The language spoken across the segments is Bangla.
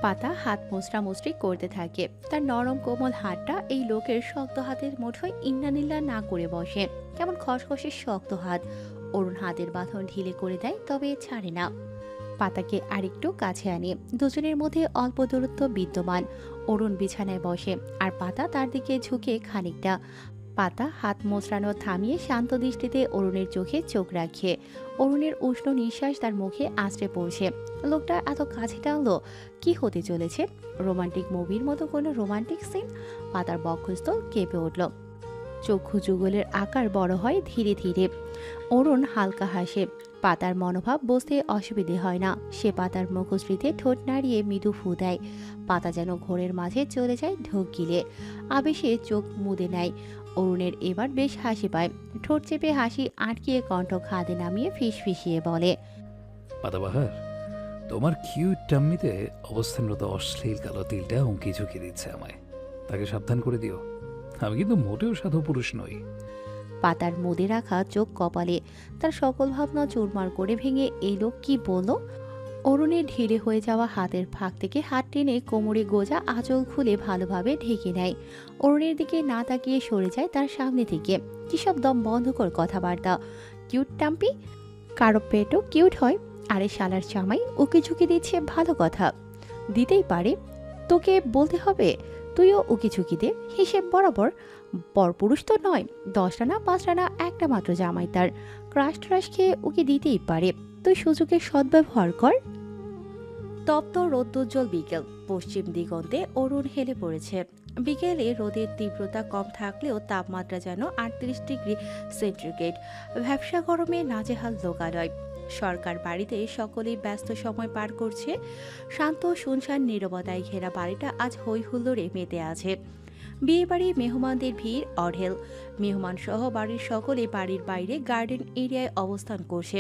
পাতা হাত মুচড়ামুচড়ি করতে থাকে। তার নরম কোমল হাতটা এই লোকের শক্ত হাতের মুঠোয় ইন্নানিল্লা না করে বসে। কেমন খসখসে শক্ত হাত। অরুণ হাতের বাঁধন ঢিলে করে দেয়, তবে ছাড়ে না। পাতাকে আরেকটু কাছে আনে। দুজনের মধ্যে অল্প দূরত্ব বিদ্যমান। অরুণ বিছানায় বসে, আর পাতা তার দিকে ঝুঁকে খানিকটা। পাতা হাত মোচড়ানো থামিয়ে শান্ত দৃষ্টিতে অরুণের চোখে চোখ রাখে। অরুণের উষ্ণ নিঃশ্বাস তার মুখে আঁচড়ে পড়ছে। লোকটা এত কাছে টানলো, কি হতে চলেছে? রোমান্টিক মুভির মতো কোনো রোমান্টিক সিন? পাতার বক্ষস্থল কেঁপে উঠল। চক্ষু যুগলের আকার বড় হয় ধীরে ধীরে। অরুণ হালকা হাসে। পাতার মনোভাব বুঝতে অসুবিধে হয় না। সে পাতার মুখশ্রীতে ঠোঁট নাড়িয়ে মৃদু ফু দেয়। পাতা যেন ঘোরের মাঝে চলে যায় ঢোক গিলে। আবেশে চোখ মুদে নেয়। অরুণের এবার বেশ হাসি পায়। ঠোঁট চেপে হাসি আটকিয়ে কণ্ঠ খাদে নামিয়ে ফিসফিসিয়ে বলে, পাতাবাহার, তোমার কিউট টাম্মিতে অবস্থানরত অশ্লীল কালো তিলটা উঁকি ঝুঁকি দিচ্ছে আমায়। তাকে সাবধান করে দিও। আমি কিন্তু মোটেও সাধু পুরুষ নই। পাতার মুদে রাখা চোখ কপালে। তার সকল ভাবনা চুরমার করে ভেঙে এই লোক কি বলল? অরুণের ঢিলে হয়ে যাওয়া হাতের ফাঁক থেকে হাত টেনে কোমরে গোজা আঁচল খুলে ভালোভাবে ঢেকে নেয়। অরুণের দিকে না তাকিয়ে সরে যায় তার সামনে থেকে। কিসব দম বন্ধকর কথাবার্তা! কিউট টাম্পি? কারো পেটও কিউট হয়। আরে শালার জামাই ওকে ঝুঁকি দিচ্ছে, ভালো কথা। দিতেই পারে, তোকে বলতে হবে? তুইও উকি ঝুঁকি দে, হিসেব বরাবর। পরপুরুষ তো নয়, 10টা না 5টা না, একটা মাত্র জামাই তার। ক্রাশ ট্রাশ খেয়ে উকি দিতেই পারে। তুই সুযোগের সদ্ব্যবহার কর। তপ্ত রৌদ্রোজ্জ্বল বিকেল। পশ্চিম দিগন্তে অরুণ হেলে পড়েছে। বিকেলে রোদের তীব্রতা কম থাকলেও তাপমাত্রা যেন 38 ডিগ্রি সেন্টিগ্রেড। ভ্যাপসা গরমে নাজেহাল লোকালয়। সরকার বাড়িতে সকলেই ব্যস্ত সময় পার করছে। শান্ত শুনশান নীরবতায় ঘেরা বাড়িটা আজ হই হুল্লোড়ে মেতে আছে। বিয়ে বাড়ি মেহমানদের ভিড় অঢেল। মেহমান সহ বাড়ির সকলে বাড়ির বাইরে গার্ডেন এরিয়ায় অবস্থান করছে।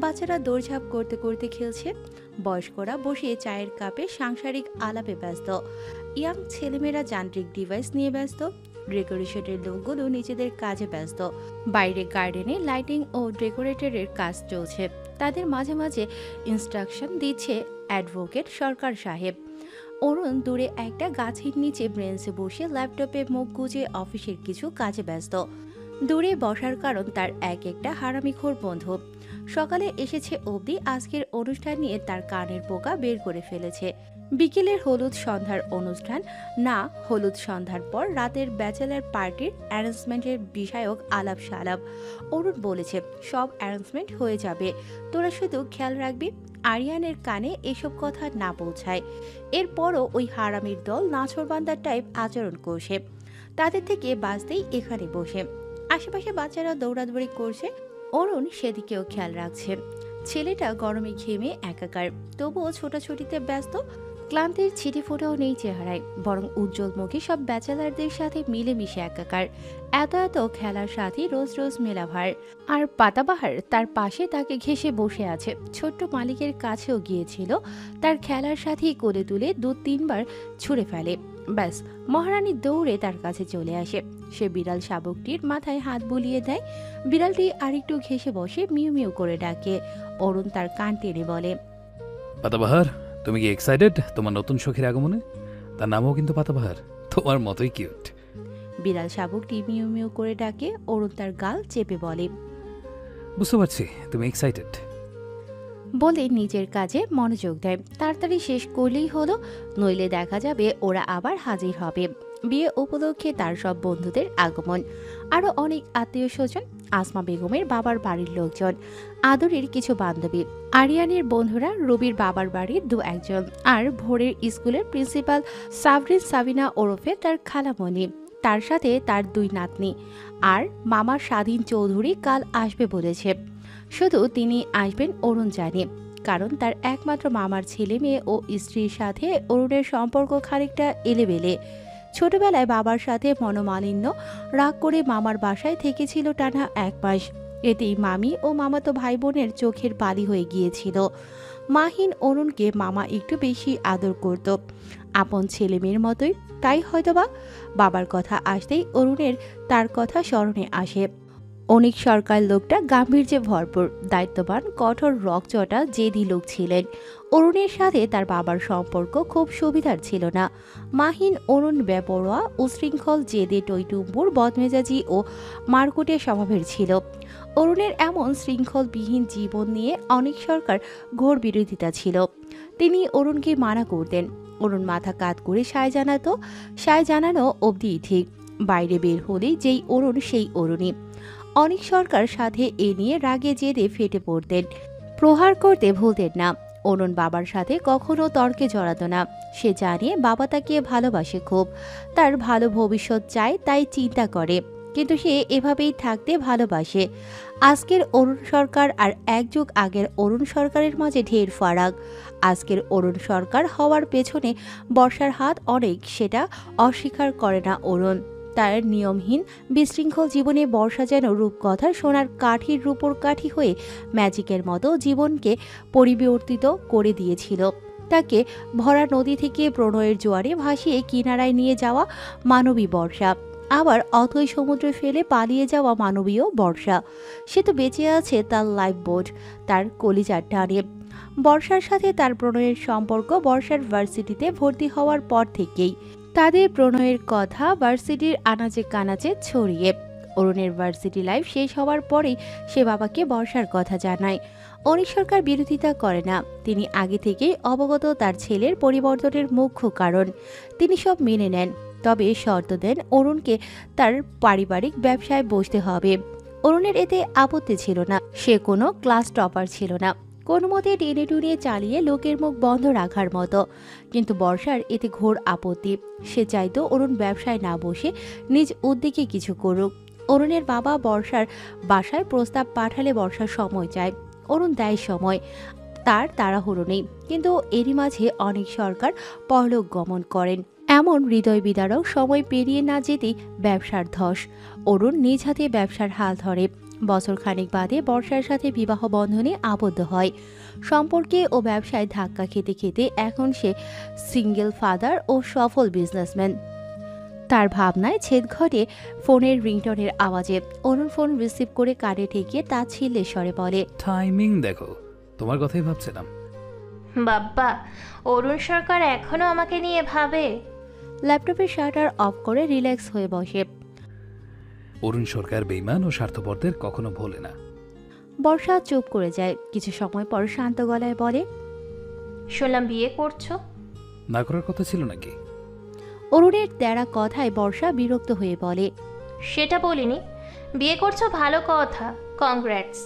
বাচ্চারা দৌড়ঝাঁপ করতে করতে খেলছে। বয়স্করা বসে চায়ের কাপে সাংসারিক আলাপে ব্যস্ত। ইয়াং ছেলেমেয়েরা যান্ত্রিক ডিভাইস নিয়ে ব্যস্ত। ডেকোরেশনের লোকগুলো নিজেদের কাজে ব্যস্ত। বাইরে গার্ডেনে লাইটিং ও ডেকোরেটরের কাজ চলছে। তাদের মাঝে মাঝে ইনস্ট্রাকশন দিচ্ছে অ্যাডভোকেট সরকার সাহেব। অরুণ দূরে একটা গাছের নিচে ব্রেঞ্চে বসে ল্যাপটপে মুখ গুজে অফিসের কিছু কাজে ব্যস্ত। দূরে বসার কারণ তার একটা হারামিখোর বন্ধু। সকালে এসেছে অবধি আজকের অনুষ্ঠান নিয়ে তার কানের পোকা বের করে ফেলেছে। বিকেলের হলুদ সন্ধ্যার অনুষ্ঠান না, হলুদ সন্ধ্যার পর রাতের ব্যাচেলার পার্টির অ্যারেঞ্জমেন্টের বিষয়ক আলাপ সালাপ। অরুণ বলেছে সব অ্যারেঞ্জমেন্ট হয়ে যাবে, তোরা শুধু খেয়াল রাখবি আরিয়ানের কানে এসব কথা না পৌঁছায়। এরপরও ওই হারামির দল নাছোড়বান্দার টাইপ আচরণ করছে। তাদের থেকে বাঁচতেই এখানে বসে। আশেপাশে বাচ্চারা দৌড়াদৌড়ি করছে। অরুণ সেদিকেও খেয়াল রাখছে। ছেলেটা গরমে ঘেমে একাকার, তবুও ছোটাছুটিতে ব্যস্ত। ক্লান্তির ছিটে ফোটাও নেই চেহারায়, বরং উজ্জ্বল মুখে সব ব্যাচেলারদের সাথে মিলেমিশে একাকার। এত এত খেলার সাথে রোজ রোজ মেলাভার। আর পাতাবাহার তার পাশে তাকে ঘেঁষে বসে আছে। ছোট্ট মালিকের কাছেও গিয়েছিল, তার খেলার সাথে কোলে তুলে 2-3 বার ছুঁড়ে ফেলে। ব্যাস, মহারানী দৌড়ে তার কাছে চলে আসে। সে বিড়াল শাবকটির মাথায় হাত বুলিয়ে দেয়। বিড়ালটি আরেকটু ঘেঁষে বসে মিউ মিউ করে ডাকে। অরুণ তার কান টেনে বলে, পাতাবাহার, তুমি কি এক্সাইটেড তোমার নতুন সখীর আগমনে? তার নামও কিন্তু পাতাবাহার, তোমার মতোই কিউট। বিড়াল শাবকটি মিউ মিউ করে ডাকে। অরুণ তার গাল চেপে বলে, বুঝতে পারছি তুমি এক্সাইটেড। বলে নিজের কাজে মনোযোগ দেয়। তাড়াতাড়ি শেষ করলেই হলো, নইলে দেখা যাবে ওরা আবার হাজির হবে। বিয়ে উপলক্ষে তার সব বন্ধুদের আগমন, আরো অনেক আত্মীয় স্বজন, আসমা বেগমের বাবার বাড়ির লোকজন, আদরের কিছু বান্ধবী, আরিয়ানের বন্ধুরা, রবির বাবার বাড়ির 2-1 জন, আর ভোরের স্কুলের প্রিন্সিপাল সাবরিন সাবিনা ওরফে তার খালামণি, তার সাথে তার 2 নাতনি। আর মামা স্বাধীন চৌধুরী কাল আসবে বলেছে। শুধু তিনি আসবেন অরুণ জানে, কারণ তার একমাত্র মামার ছেলে মেয়ে ও স্ত্রীর সাথে অরুণের সম্পর্ক খানিকটা এলেবেলে। ছোটবেলায় বাবার সাথে মনোমালিন্য রাগ করে মামার বাসায় থেকেছিল টানা 1 মাস। এতেই মামি ও মামাতো ভাই বোনের চোখের বালি হয়ে গিয়েছিল। মাহিন অরুণকে মামা একটু বেশি আদর করত, আপন ছেলে মেয়ের মতোই। তাই হয়তোবা বাবার কথা আসতেই অরুণের তার কথা স্মরণে আসে। অনিক সরকার লোকটা গাম্ভীর্যে ভরপুর, দায়িত্ববান, কঠোর, রকচটা, জেদি লোক ছিলেন। অরুণের সাথে তার বাবার সম্পর্ক খুব সুবিধার ছিল না। মাহিন অরুণ বেপরোয়া, উশৃঙ্খল, জেদে, টইটুম্বুর, বদমেজাজি ও মারকুটে স্বভাবের ছিল। অরুণের এমন শৃঙ্খলবিহীন জীবন নিয়ে অনেক সরকার ঘোর বিরোধিতা ছিল। তিনি অরুণকে মানা করতেন। অরুণ মাথা কাত করে সায় জানানো অবধি ঠিক। বাইরে বের হলেই যেই অরুণ সেই অরুণই। অনেক সরকার সাথে এ নিয়ে রাগে জেদে ফেটে পড়তেন, প্রহার করতে ভুলতেন না। অরুণ বাবার সাথে কখনো তর্কে জড়াতো না। সে জানে বাবা তাকে ভালোবাসে খুব, তার ভালো ভবিষ্যৎ চায়, তাই চিন্তা করে। কিন্তু সে এভাবেই থাকতে ভালোবাসে। আজকের অরুণ সরকার আর এক যুগ আগের অরুণ সরকারের মাঝে ঢের ফারাক। আজকের অরুণ সরকার হওয়ার পেছনে বর্ষার হাত অনেক, সেটা অস্বীকার করে না অরুণ। তার নিয়মহীন বিশৃঙ্খল জীবনে বর্ষা যেন রূপকথার সোনার কাঠির রূপর কাঠি হয়ে ম্যাজিকের মতো জীবনকে পরিবর্তিত করে দিয়েছিল। তাকে ভরা নদী থেকে প্রণয়ের জোয়ারে ভাসিয়ে কিনারায় নিয়ে যাওয়া মানবী বর্ষা, আবার অথই সমুদ্রে ফেলে পালিয়ে যাওয়া মানবীয় বর্ষা। সে তো বেঁচে আছে তার লাইফ বোট, তার কলিজার টানে। বর্ষার সাথে তার প্রণয়ের সম্পর্ক বর্ষার ভার্সিটিতে ভর্তি হওয়ার পর থেকেই। তাদের প্রণয়ের কথা ভার্সিটির আনাচে কানাচে ছড়িয়ে। অরুণের ভার্সিটি লাইফ শেষ হওয়ার পরেই সে বাবাকে বর্ষার কথা জানায়। অনিক সরকার বিরোধিতা করে না। তিনি আগে থেকেই অবগত তার ছেলের পরিবর্তনের মুখ্য কারণ। তিনি সব মেনে নেন, তবে শর্ত দেন অরুণকে তার পারিবারিক ব্যবসায় বসতে হবে। অরুণের এতে আপত্তি ছিল না। সে কোনো ক্লাস টপার ছিল না, কোনো মতে টেনে টুনে চালিয়ে লোকের মুখ বন্ধ রাখার মতো। কিন্তু বর্ষার এতে ঘোর আপত্তি। সে চাইতো অরুণ ব্যবসায় না বসে নিজ উদ্যোগে কিছু করুক। অরুণের বাবা বর্ষার বাসায় প্রস্তাব পাঠালে বর্ষার সময় চায়। অরুণ দেয় সময়, তার তাড়াহুড়ো নেই। কিন্তু এরই মাঝে অনেক সরকার পরলোক গমন করেন। এমন হৃদয় বিদারক সময় পেরিয়ে না যেতেই ব্যবসার ধস। অরুণ নিজ হাতে ব্যবসার হাল ধরে। বছর খানেক বাদে বর্ষার সাথে বিবাহ বন্ধনে আবদ্ধ হয়। সম্পর্কে ও ব্যবসায় ধাক্কা খেতে খেতে এখন সে সিঙ্গেল ফাদার ও সফল বিজনেসম্যান। তার ভাবনায় ছেদ ঘটে ফোনের রিংটনের আওয়াজে। অরুণ ফোন রিসিভ করে কানে ঠেকিয়ে তাচ্ছিল্যের স্বরে বলে, টাইমিং দেখো, তোমার কথাই ভাবছিলাম। বাব্বা, অরুণ সরকার এখনো আমাকে নিয়ে ভাবে? ল্যাপটপের শাটার অফ করে রিল্যাক্স হয়ে বসে। অরুণ সরকার বেইমান ও স্বার্থপরদের কখনো ভোলে না। বর্ষা চুপ করে যায়। কিছু সময় পর শান্ত গলায় বলে, শুনলাম বিয়ে করছো। না করার কথা ছিল নাকি? অরুণের তেরা কথায় বর্ষা বিরক্ত হয়ে বলে, সেটা বলিনি। বিয়ে করছো ভালো কথা, কংগ্রেটস।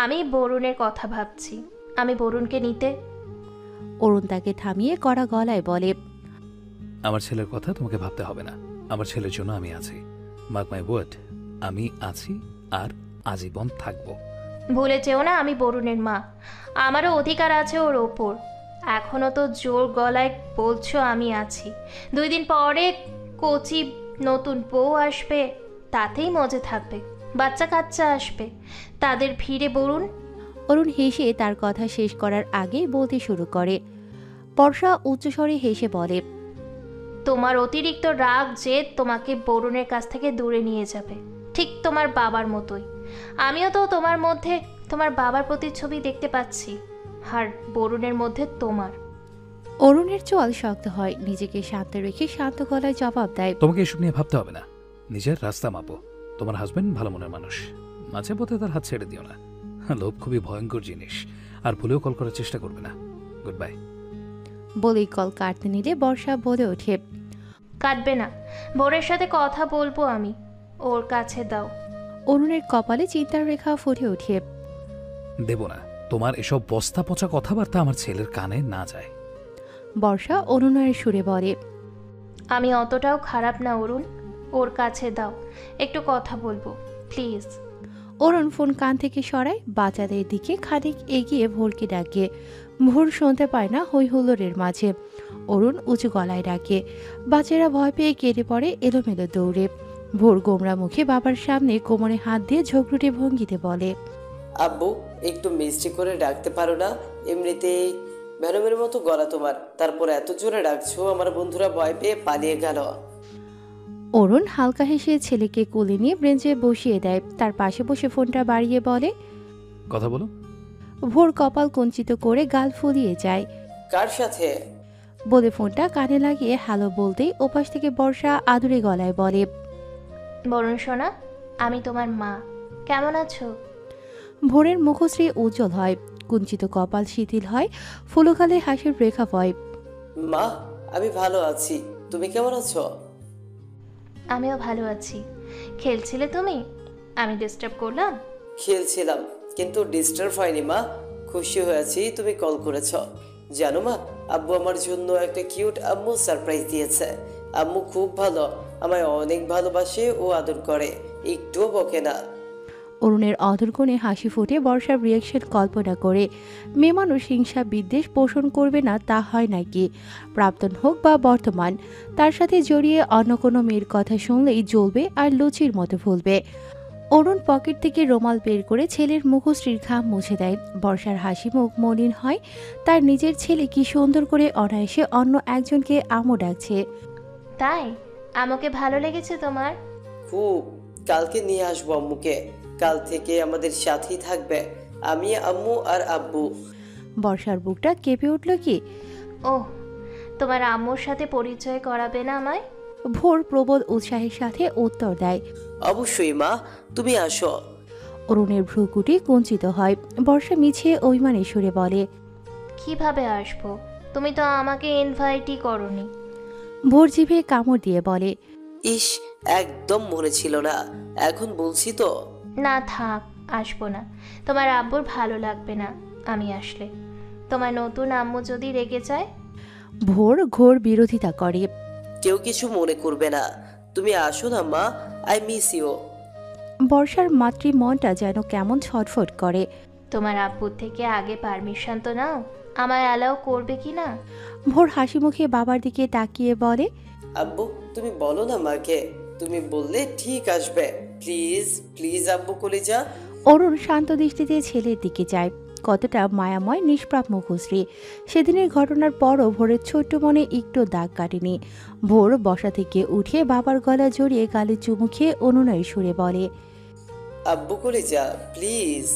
আমি বরুণের কথা ভাবছি। আমি বরুণকে নিতে। অরুণ তাকে থামিয়ে কড়া গলায় বলে, আমার ছেলের কথা তোমাকে ভাবতে হবে না। আমার ছেলের জন্য আমি আছি। মার্ক মাই ওয়ার্ড, আমি আছি আর আজীবন থাকবো। ভুলে যেও না আমি বরুণের মা। আমারও অধিকার আছে ওর ওপর। এখনো তো জোর গলায় বলছো আমি আছি। 2 দিন পরে কচি নতুন বউ আসবে, তাতেই মজে থাকবে। বাচ্চা কাচ্চা আসবে, তাদের ভিড়ে বরুণ। অরুণ হেসে তার কথা শেষ করার আগেই বলতে শুরু করে। বর্ষা উচ্চস্বরে হেসে বলে, তোমার অতিরিক্ত রাগ জেদ তোমাকে বরুণের কাছ থেকে দূরে নিয়ে যাবে, ঠিক তোমার বাবার মতোই। আমিও তো তোমার মধ্যে তোমার বাবার প্রতিচ্ছবি দেখতে পাচ্ছি, আর বরুণের মধ্যে তোমার। অরুণের চোয়াল শক্ত হয়। নিজেকে শান্ত রেখে শান্ত গলায় জবাব দেয়, তোমাকে এসব নিয়ে ভাবতে হবে না। নিজের রাস্তা মাপো। তোমার হাজবেন্ড ভালো মনের মানুষ, মাঝে পথে তার হাত ছেড়ে দিও না। লোভ খুবই ভয়ঙ্কর জিনিস, আর ভুলেও কল করার চেষ্টা করবে না। Good bye. বলেই কল কাটতে নিলে বর্ষা বলে ওঠে, কাটবে না। বোরের সাথে কথা বলবো আমি, ওর কাছে দাও। অরুণের কপালে চিন্তার রেখা ফুটে ওঠে। দেব না। তোমার এসব বস্তা পচা কথাবার্তা আমার ছেলের কানে না যায়। বর্ষা অনুনয়ের সুরে বলে, আমি অতটাও খারাপ না অরুণ, ওর কাছে দাও, একটু কথা বলবো প্লিজ। অরুণ ফোন কান থেকে সরায়, বাচ্চাদের দিকে খানিক এগিয়ে ভোরকে ডাকে। ভোর শুনতে পায় না হই হুল্লোড়ের মাঝে। অরুণ উঁচু গলায় ডাকে। বাচ্চারা ভয় পেয়ে কেটে পড়ে এলোমেলো দৌড়ে। ভোর গোমরা মুখে বাবার সামনে কোমরে হাত দিয়ে ঝগড়ুটে ভঙ্গিতে বলে, আব্বু, একটু মিষ্টি করে ডাকতে পারো না? এমনিতেই ম্যাডামের মতো গলা তোমার, তারপর এত জোরে ডাকছো আমার বন্ধুরা ভয় পেয়ে পালিয়ে গেল। অরুণ হালকা হেসে ছেলেকে কোলে নিয়ে ব্রেঞ্চে বসিয়ে দেয়। তার পাশে বসে ফোনটা বাড়িয়ে বলে, কথা বলো। ভোর কপাল কুঞ্চিত করে গাল ফুলিয়ে যায়। কার সাথে? বলে ফোনটা কানে লাগিয়ে হ্যালো বলতেই ওপাশ থেকে বর্ষা আদুরে গলায় বলে, বরুণ সোনা, আমি তোমার মা। কেমন আছো? ভোরের মুখশ্রী উজ্জ্বল হয়, কুঞ্চিত কপাল শিথিল হয়, ফুলকালে হাসির রেখা হয়। মা, আমি ভালো আছি, তুমি কেমন আছো? আমিও ভালো আছি। খেলছিলে তুমি? আমি ডিস্টার্ব করলাম? খেলছিলাম, কিন্তু ডিস্টার্ব হয়নি মা। খুশি হয়েছি তুমি কল করেছ। জানো মা, আব্বু আমার জন্য একটা কিউট আম্মু সারপ্রাইজ দিয়েছে। আম্মু খুব ভালো, আমায় অনেক ভালোবাসে ও আদর করে, একটুও বকে না। অরুণের অধরকোণে হাসি ফুটে বর্ষার রিয়াকশন কল্পনা করে। মেয়ে মানুষ হিংসা বিদ্বেষ পোষণ করবে না তা হয় নাকি? প্রাক্তন হোক বা বর্তমান, তার সাথে জড়িয়ে অন্য কোনো মেয়ের কথা শুনলেই জ্বলবে আর লুচির মতো ফুলবে। অরুণ পকেট থেকে রুমাল বের করে ছেলের মুখশ্রীর ঘাম মুছে দেয়। বর্ষার হাসি মুখ মলিন হয়। তার নিজের ছেলে কি সুন্দর করে অনায়াসে অন্য একজনকে আমও ডাকছে। তাই আমাকে ভালো লেগেছে তোমার? খুব। কালকে নিয়ে আসবো আম্মুকে। কাল থেকে আমাদের সাথেই থাকবে, আমি, আম্মু আর আব্বু। বর্ষার বুকটা কেঁপে উঠল কি। ওহ, তোমার আম্মুর সাথে পরিচয় করাবে না আমায়? ভোর প্রবল উৎসাহের সাথে উত্তর দেয়, অবশ্যই মা, তুমি আসো। অরুণের ভ্রুকুটি কুঞ্চিত হয়। বর্ষা মিছিয়ে অভিমানী সুরে বলে, কিভাবে আসবো? তুমি তো আমাকে ইনভাইটই করনি। ভোর জিভে কামড় দিয়ে বলে, ইস, একদম মনে ছিল না, এখন বলছি তো। না থাক, আসবো না। তোমার আব্বুর ভালো লাগবে না আমি আসলে। তোমার নতুন আম্মু যদি রেগে যায়? ভোর ঘোর বিরোধিতা করে। কেউ কিছু মনে করবে না, তুমি আসো না মা, আই মিস ইউ। বর্ষার মাতৃ মনটা যেন কেমন ছটফট করে। তোমার আব্বুর থেকে আগে পারমিশন তো নাও, আমায় অ্যালাউ করবে কি না? ভোর হাসি মুখে বাবার দিকে তাকিয়ে বলে, আব্বু, তুমি বলো না মাকে, তুমি বললে ঠিক আসবে। প্লিজ প্লিজ আব্বু কলিজা। অরুণ শান্ত দৃষ্টিতে ছেলের দিকে যায়। কতটা মায়াময় নিষ্পাপ মুখশ্রী। সেদিনের ঘটনার পরও ভোরের ছোট্ট মনে একটু দাগ কাটেনি। ভোর বসা থেকে উঠে বাবার গলা জড়িয়ে গালে চুমু খেয়ে অনুনয় সুরে বলে, আব্বু কলিজা প্লিজ।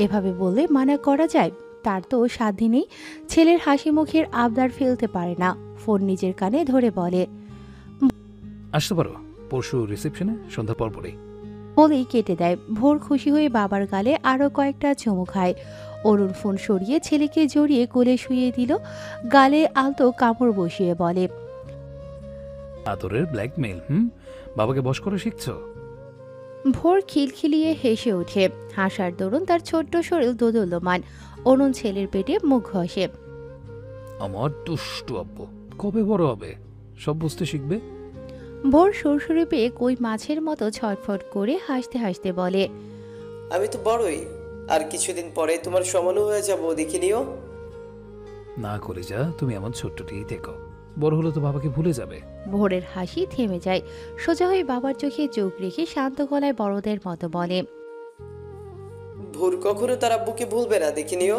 এভাবে বললে মানা করা যায়? তার তো সাধ্যি নেই। ছেলের হাসি মুখের আবদার ফেলতে পারে না। ফোন নিজের কানে ধরে বলে, আসতে পারো পরশু রিসেপশনে সন্ধ্যা পর পরেই। বলেই কেটে দেয়। ভোর খুশি হয়ে বাবার গালে আরও কয়েকটা চুমু খায়। অরুণ ফোন সরিয়ে ছেলেকে জড়িয়ে কোলে শুইয়ে দিল। গালে আলতো কামড় বসিয়ে বলে, আদরের ব্ল্যাকমেইল, বাবাকে বশ করে শিখছো? ভোর খিলখিলিয়ে হেসে ওঠে। হাসার দরুন তার ছোট্ট শরীর দোদুল্যমান। অরুণ ছেলের পেটে মুখ ঘষে। আমার দুষ্টু আব্বু কবে বড় হবে, সব বুঝতে শিখবে। ভোর সুরসুরি পেয়ে কই মাছের মতো ছটফট করে হাসতে হাসতে বলে, আমি তো বড়ই, আর কিছুদিন পরে তোমার সমানও হয়ে যাবো, দেখে নিও। না করে যা, তুমি এমন ছোট্টটিই থেকো, বড় হলে তো বাবাকে ভুলে যাবে। ভোরের হাসি থেমে যায়। সোজা হয়ে বাবার চোখে চোখ রেখে শান্ত গলায় বড়দের মতো বলে, ভোর কখনো তার আব্বুকে ভুলবে না, দেখে নিও।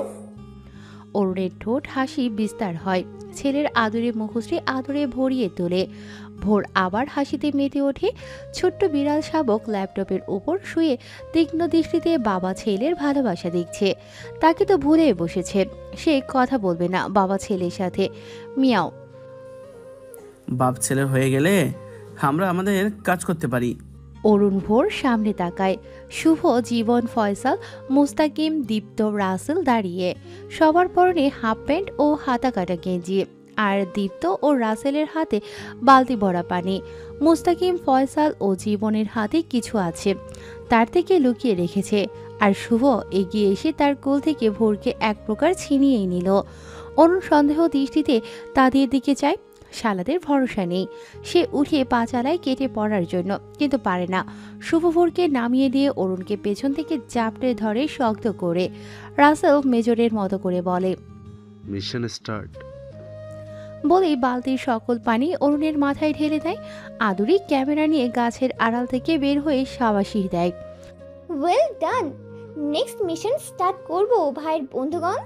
অরুণের ঠোঁট হাসি বিস্তার হয়। ছেলের আদরে মুখশ্রী আদরে ভরিয়ে তোলে। ভোর আবার হাসিতে মেতে ওঠে। ছোট্ট বিড়াল শাবক ল্যাপটপের উপর শুয়ে তীক্ষ্ণ দৃষ্টিতে বাবা ছেলের ভালোবাসা দেখছে। তাকে তো ভুলে বসেছে। সে কথা বলবে না বাবা ছেলের সাথে। মিয়াও। বাপ ছেলে হয়ে গেলে আমরা আমাদের কাজ করতে পারি। অরুণ ভোর সামনে তাকায়। শুভ, জীবন, ফয়সাল, মুস্তাকিম, দীপ্ত, রাসেল দাঁড়িয়ে। সবার পরনে হাফ প্যান্ট ও হাতা কাটা গেঞ্জি। আর দীপ্ত ও রাসেলের হাতে বালতি ভরা পানি। মুস্তাকিম, ফয়সাল ও জীবনের হাতে কিছু আছে, তার থেকে লুকিয়ে রেখেছে। আর শুভ এগিয়ে এসে তার কোল থেকে ভোরকে এক প্রকার ছিনিয়েই নিল। অরুণ সন্দেহ দৃষ্টিতে তাদের দিকে চায়। শালাদের ভরসা নেই। সে উঠে পা চালায় কেটে পড়ার জন্য, কিন্তু পারে না। শুভ ভোরকে নামিয়ে দিয়ে অরুণকে পেছন থেকে জাপটে ধরে শক্ত করে। রাসেল মেজরের মতো করে বলে, মিশন স্টার্ট। বলেই বালতির সকল পানি অরুণের মাথায় ঢেলে দেয়। আদুরি ক্যামেরা নিয়ে গাছের আড়াল থেকে বের হয়ে শাবাশি দেয়। Well done. Next mission start করব ভাইয়ের বন্ধুগণ।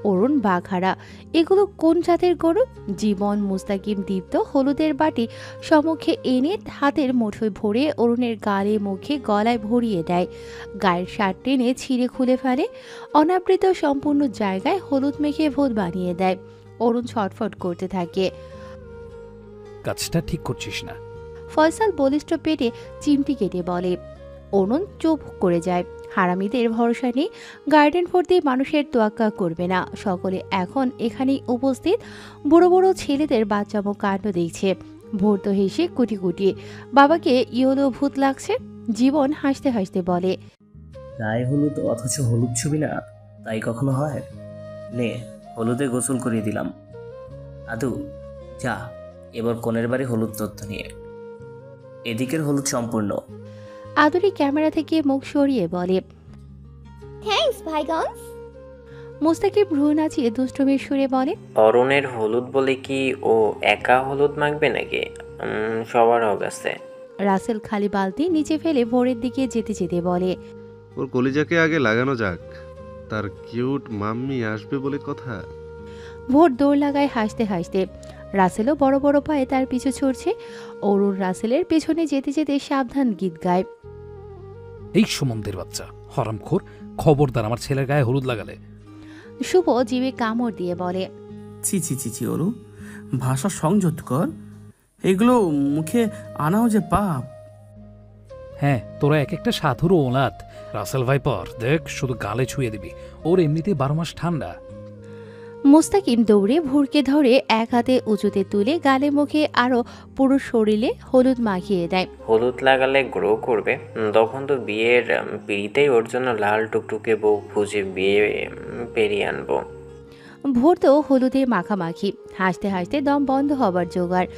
অরুণ বাঘারা, এগুলো কোন জাতের গরু? জীবন মুস্তাকিম দীপ্ত হলুদের বাটি সম্মুখে এনে হাতের মুঠোয় ভরে অরুণের গালে মুখে গলায় ভরিয়ে দেয়। গায়ের শার্ট টেনে ছিঁড়ে খুলে ফেলে। অনাবৃত সম্পূর্ণ জায়গায় হলুদ মেখে ভোট বানিয়ে দেয়। অরুণ ছটফট করতে থাকে। কাজটা ঠিক করছিস না। ফয়সাল বলিষ্ঠ পেটে চিমটি কেটে বলে। অরুণ চুপ করে যায়। হারামিদের ভরসা নেই, গার্ডেন ভর্তি মানুষের তোয়াক্কা করবে না। সকলে এখন এখানেই উপস্থিত। বড় বড় ছেলেদের বাচ্চামো কাণ্ড দেখছে। ভোর তো হেসে কুটি কুটি। বাবাকে ইয়েলো ভূত লাগছে। জীবন হাসতে হাসতে বলে, গায়ে হলুদ অথচ হলুদ ছবি না, তাই কখনো হয়? নে, হলুদে গোসল করিয়ে দিলাম। আদু, যা এবার কোণের বাড়ি হলুদ তথ্য নিয়ে। এদিকের হলুদ সম্পূর্ণ। আদুরি ক্যামেরা থেকে মুখ সরিয়ে বলে, থ্যাঙ্কস ভাইগনস। মুস্তাকিম ভ্রু নাচিয়ে দুষ্টমির সুরে বলে, অরুণের হলুদ বলে কি ও একা হলুদ মাখবে নাকি? সবারও গেছে। রাসেল খালি বালতি নিচে ফেলে ভোরের দিকে যেতে যেতে বলে, ওর কলিজাকে আগে লাগানো যাক, তার কিউট মাম্মি আসবে বলে কথা। ভোর দৌড় লাগায় হাসতে হাসতে। রাসেলও বড় বড় পায়ে তার পিছু ছুটছে। অরুণ রাসেলের পেছনে যেতে যেতে সাবধান গীত গায়। এই সুমন্দের বাচ্চা হরামখোর, খবরদার আমার ছেলের গায়ে হলুদ লাগালে। শুভ জিভে কামড় দিয়ে বলে, ছি ছি ছি ছি অরু, ভাষা সংযত কর। এগুলো মুখে আনাও যে পাপ। হ্যাঁ, তোরা এক একটা সাধুর ওলাদ। রাসেল ভাইপার দেখ, শুধু গালে ছুঁয়ে দিবি। ওর এমনিতে 12 মাস ঠান্ডা। মুস্তাকিম দৌড়ে ভোরকে ধরে এক হাতে উঁচুতে তুলে গালে মুখে আরো পুরো শরীরে হলুদ মাখিয়ে দেয়। হলুদ লাগালে গ্রো করবে। তখন তো বিয়ের পিড়িতেই ওর জন্য লাল টুকটুকে বউ খুঁজে বিয়ে পেরিয়ে আনবো। ভোর তো হলুদে মাখামাখি। হাসতে হাসতে দম বন্ধ হবার জোগাড়।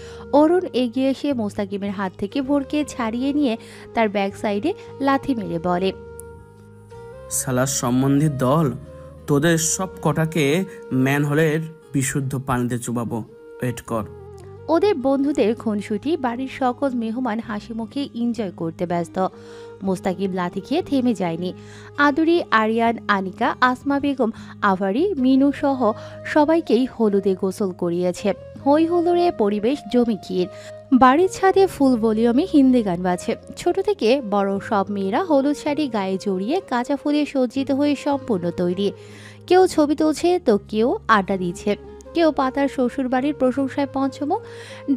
অরুণ এগিয়ে এসে মুস্তাকিমের হাত থেকে ভোরকে ছাড়িয়ে নিয়ে তার ব্যাক সাইডে লাথি মেরে বলে, সালার সম্বন্ধীর দল, তোদের সব কটাকে ম্যানহোলের বিশুদ্ধ পানিতে চুবাবো। ওয়েট কর। ওদের বন্ধুদের খুনসুটি বাড়ির সকল মেহমান হাসি মুখে এনজয় করতে ব্যস্ত। মুস্তাকিম লাথি খেয়ে থেমে যায়নি। আদুরি, আরিয়ান, আনিকা, আসমা বেগম, আভারি, মিনু সহ সবাইকেই হলুদে গোসল করিয়েছে। হই হুল্লোড়ে পরিবেশ জমিক্ষীর। বাড়ির ছাদে ফুল ভলিউমে হিন্দি গান বাজছে। ছোট থেকে বড় সব মেয়েরা হলুদ শাড়ি গায়ে জড়িয়ে কাঁচা ফুলে সজ্জিত হয়ে সম্পূর্ণ তৈরি। কেউ ছবি তুলছে তো কেউ আড্ডা দিচ্ছে। কেউ পাতার শ্বশুর বাড়ির প্রশংসায় পঞ্চমুখ।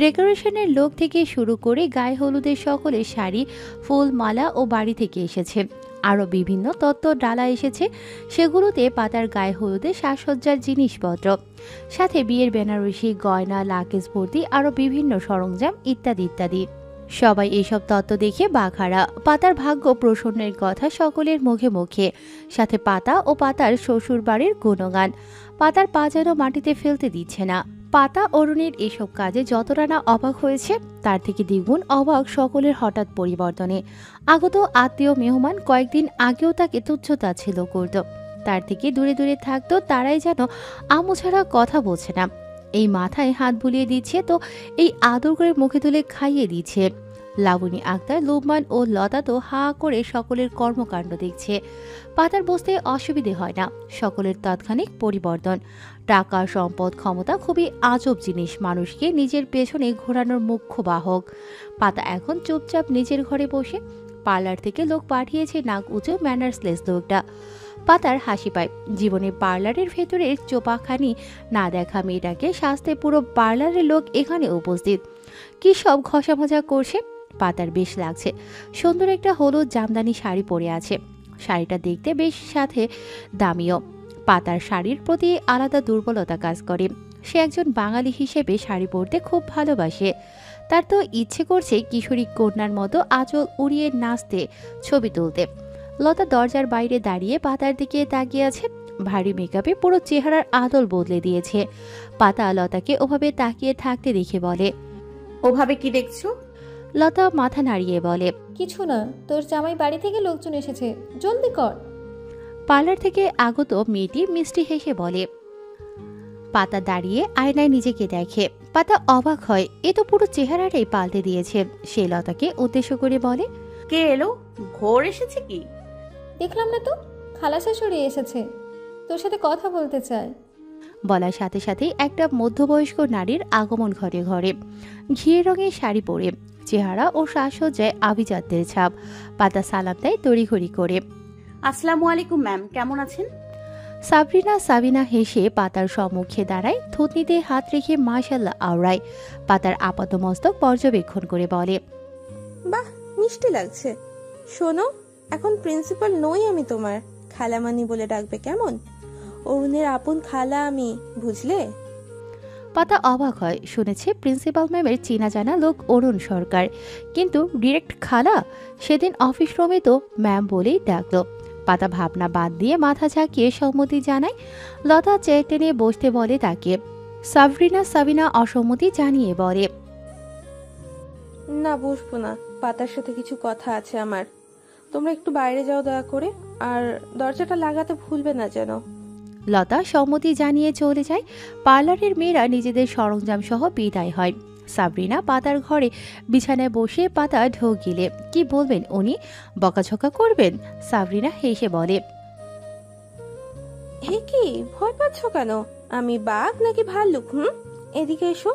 ডেকোরেশনের লোক থেকে শুরু করে গায়ে হলুদের সকলে শাড়ি, ফুল, মালা ও বাড়ি থেকে এসেছে। আরও বিভিন্ন তত্ত্ব ডালা এসেছে, সেগুলোতে পাতার গায়ে হলুদের সাজসজ্জার জিনিসপত্র, সাথে বিয়ের বেনারসি, গয়না, লাকেজ ভর্তি আরও বিভিন্ন সরঞ্জাম ইত্যাদি ইত্যাদি। সবাই এইসব তত্ত্ব দেখে বাঘারা। পাতার ভাগ্য প্রসন্নের কথা সকলের মুখে মুখে, সাথে পাতা ও পাতার শ্বশুর বাড়ির গুণগান। পাতার পা যেন মাটিতে ফেলতে দিচ্ছে না। পাতা অরুণের এসব কাজে যতটা না অবাক হয়েছে, তার থেকে দ্বিগুণ অবাক সকলের হঠাৎ পরিবর্তনে। আগত আত্মীয় মেহমান কয়েকদিন আগেও তাকে তুচ্ছতাচ্ছিল্য করত, তার থেকে দূরে দূরে থাকতো। তারাই যেন আমু ছাড়া কথা বলছে না। এই মাথায় হাত বুলিয়ে দিচ্ছে তো এই আদর করে মুখে তুলে খাইয়ে দিচ্ছে। লাবণী আক্তার, লোকমান ও লতা তো হা করে সকলের কর্মকাণ্ড দেখছে। পাতার বসতে অসুবিধে হয় না। সকলের তাৎক্ষণিক পরিবর্তন। টাকা, সম্পদ, ক্ষমতা খুবই আজব জিনিস, মানুষকে নিজের পেছনে ঘোরানোর মুখ্য বাহক। পাতা এখন চুপচাপ নিজের ঘরে বসে। পার্লার থেকে লোক পাঠিয়েছে নাক উঁচু ম্যানার্সলেস লোকটা। পাতার হাসি পায়। জীবনে পার্লারের ভেতরের চোপাখানি না দেখা মেয়েটাকে সাজতে পুরো পার্লারের লোক এখানে উপস্থিত। কি সব ঘষা মজা করছে। পাতার বেশ লাগছে। সুন্দর একটা হলুদ জামদানি শাড়ি পরে আছে। শাড়িটা দেখতে বেশ, সাথে দামিও। পাতার শাড়ির প্রতি আলাদা দুর্বলতা কাজ করে। সে একজন বাঙালি হিসেবে শাড়ি পরতে খুব ভালোবাসে। তার তো ইচ্ছে করছে কিশোরী কন্যার মতো আঁচল উড়িয়ে নাচতে, ছবি তুলতে। লতা দরজার বাইরে দাঁড়িয়ে পাতার দিকে তাকিয়ে আছে। ভারী মেকআপে পুরো চেহারার আদল বদলে দিয়েছে। পাতা লতাকে ওভাবে তাকিয়ে থাকতে দেখে বলে, ওভাবে কি দেখছো? লতা মাথা নাড়িয়ে বলে, কিছু না, তোর জামাই বাড়ি থেকে লোকজন এসেছে, জলদি কর। পার্লার থেকে আগত মেয়েটি মিষ্টি হেসে বলে। পাতা দাঁড়িয়ে আয়নায় নিজেকে দেখে। পাতা অবাক হয়, এ তো পুরো চেহারাটাই পাল্টে দিয়েছে। সে লতাকে উদ্দেশ্য করে বলে, কে এলো? ভোর এসেছে কি? দেখলাম না তো, খালা শাশুড়ি এসেছে, তোর সাথে কথা বলতে চায়। বলার সাথে সাথে একটা মধ্যবয়স্ক নারীর আগমন ঘটে ঘরে। ঘিয়ে রঙের শাড়ি পরে, চেহারা ও সাজসজ্জায় আভিজাত্যের ছাপ। পাতা সালাম দেয় তড়িঘড়ি করে। আসসালামু আলাইকুম ম্যাম, কেমন আছেন? সাবিনা হেসে পাতার সম্মুখে দাঁড়ায়, থুতনিতে হাত রেখে মাশাল্লাহ আওড়ায়। পাতার আপাতমস্তক পর্যবেক্ষণ করে বলে, বাহ, মিষ্টি লাগছে। শোনো, এখন প্রিন্সিপাল নই আমি, তোমার খালামানি বলে ডাকবে কেমন? অরুণের আপন খালা আমি, বুঝলে? পাতা অবাক হয়, শুনেছে প্রিন্সিপাল ম্যামের চেনা জানা লোক অরুণ সরকার, কিন্তু ডিরেক্ট খালা? সেদিন অফিস রুমে তো ম্যাম বলেই ডাকলো। পাতা ভাবনা বাদ দিয়ে মাথা ঝাঁকিয়ে সম্মতি জানায়। লতা চেয়ার টেনে বসতে বলে তাকে। সাবিনা অসম্মতি জানিয়ে বলে, না, বসবো না, পাতার সাথে কিছু কথা আছে আমার। তোমরা একটু বাইরে যাও দয়া করে, আর দরজাটা লাগাতে ভুলবে না যেন। লতা সম্মতি জানিয়ে চলে যায়। পার্লারের মেয়েরা নিজেদের সরঞ্জাম সহ বিদায় হয়। সাবরিনা পাতার ঘরে বিছানায় বসে পাতা ঢোক গিলে। কি বলবেন উনি? বকাঝকা করবেন? সাবরিনা হেসে বলে, হে কি, ভয় পাচ্ছ কেন? আমি বাঘ নাকি ভাল্লুক? এদিকে এসো।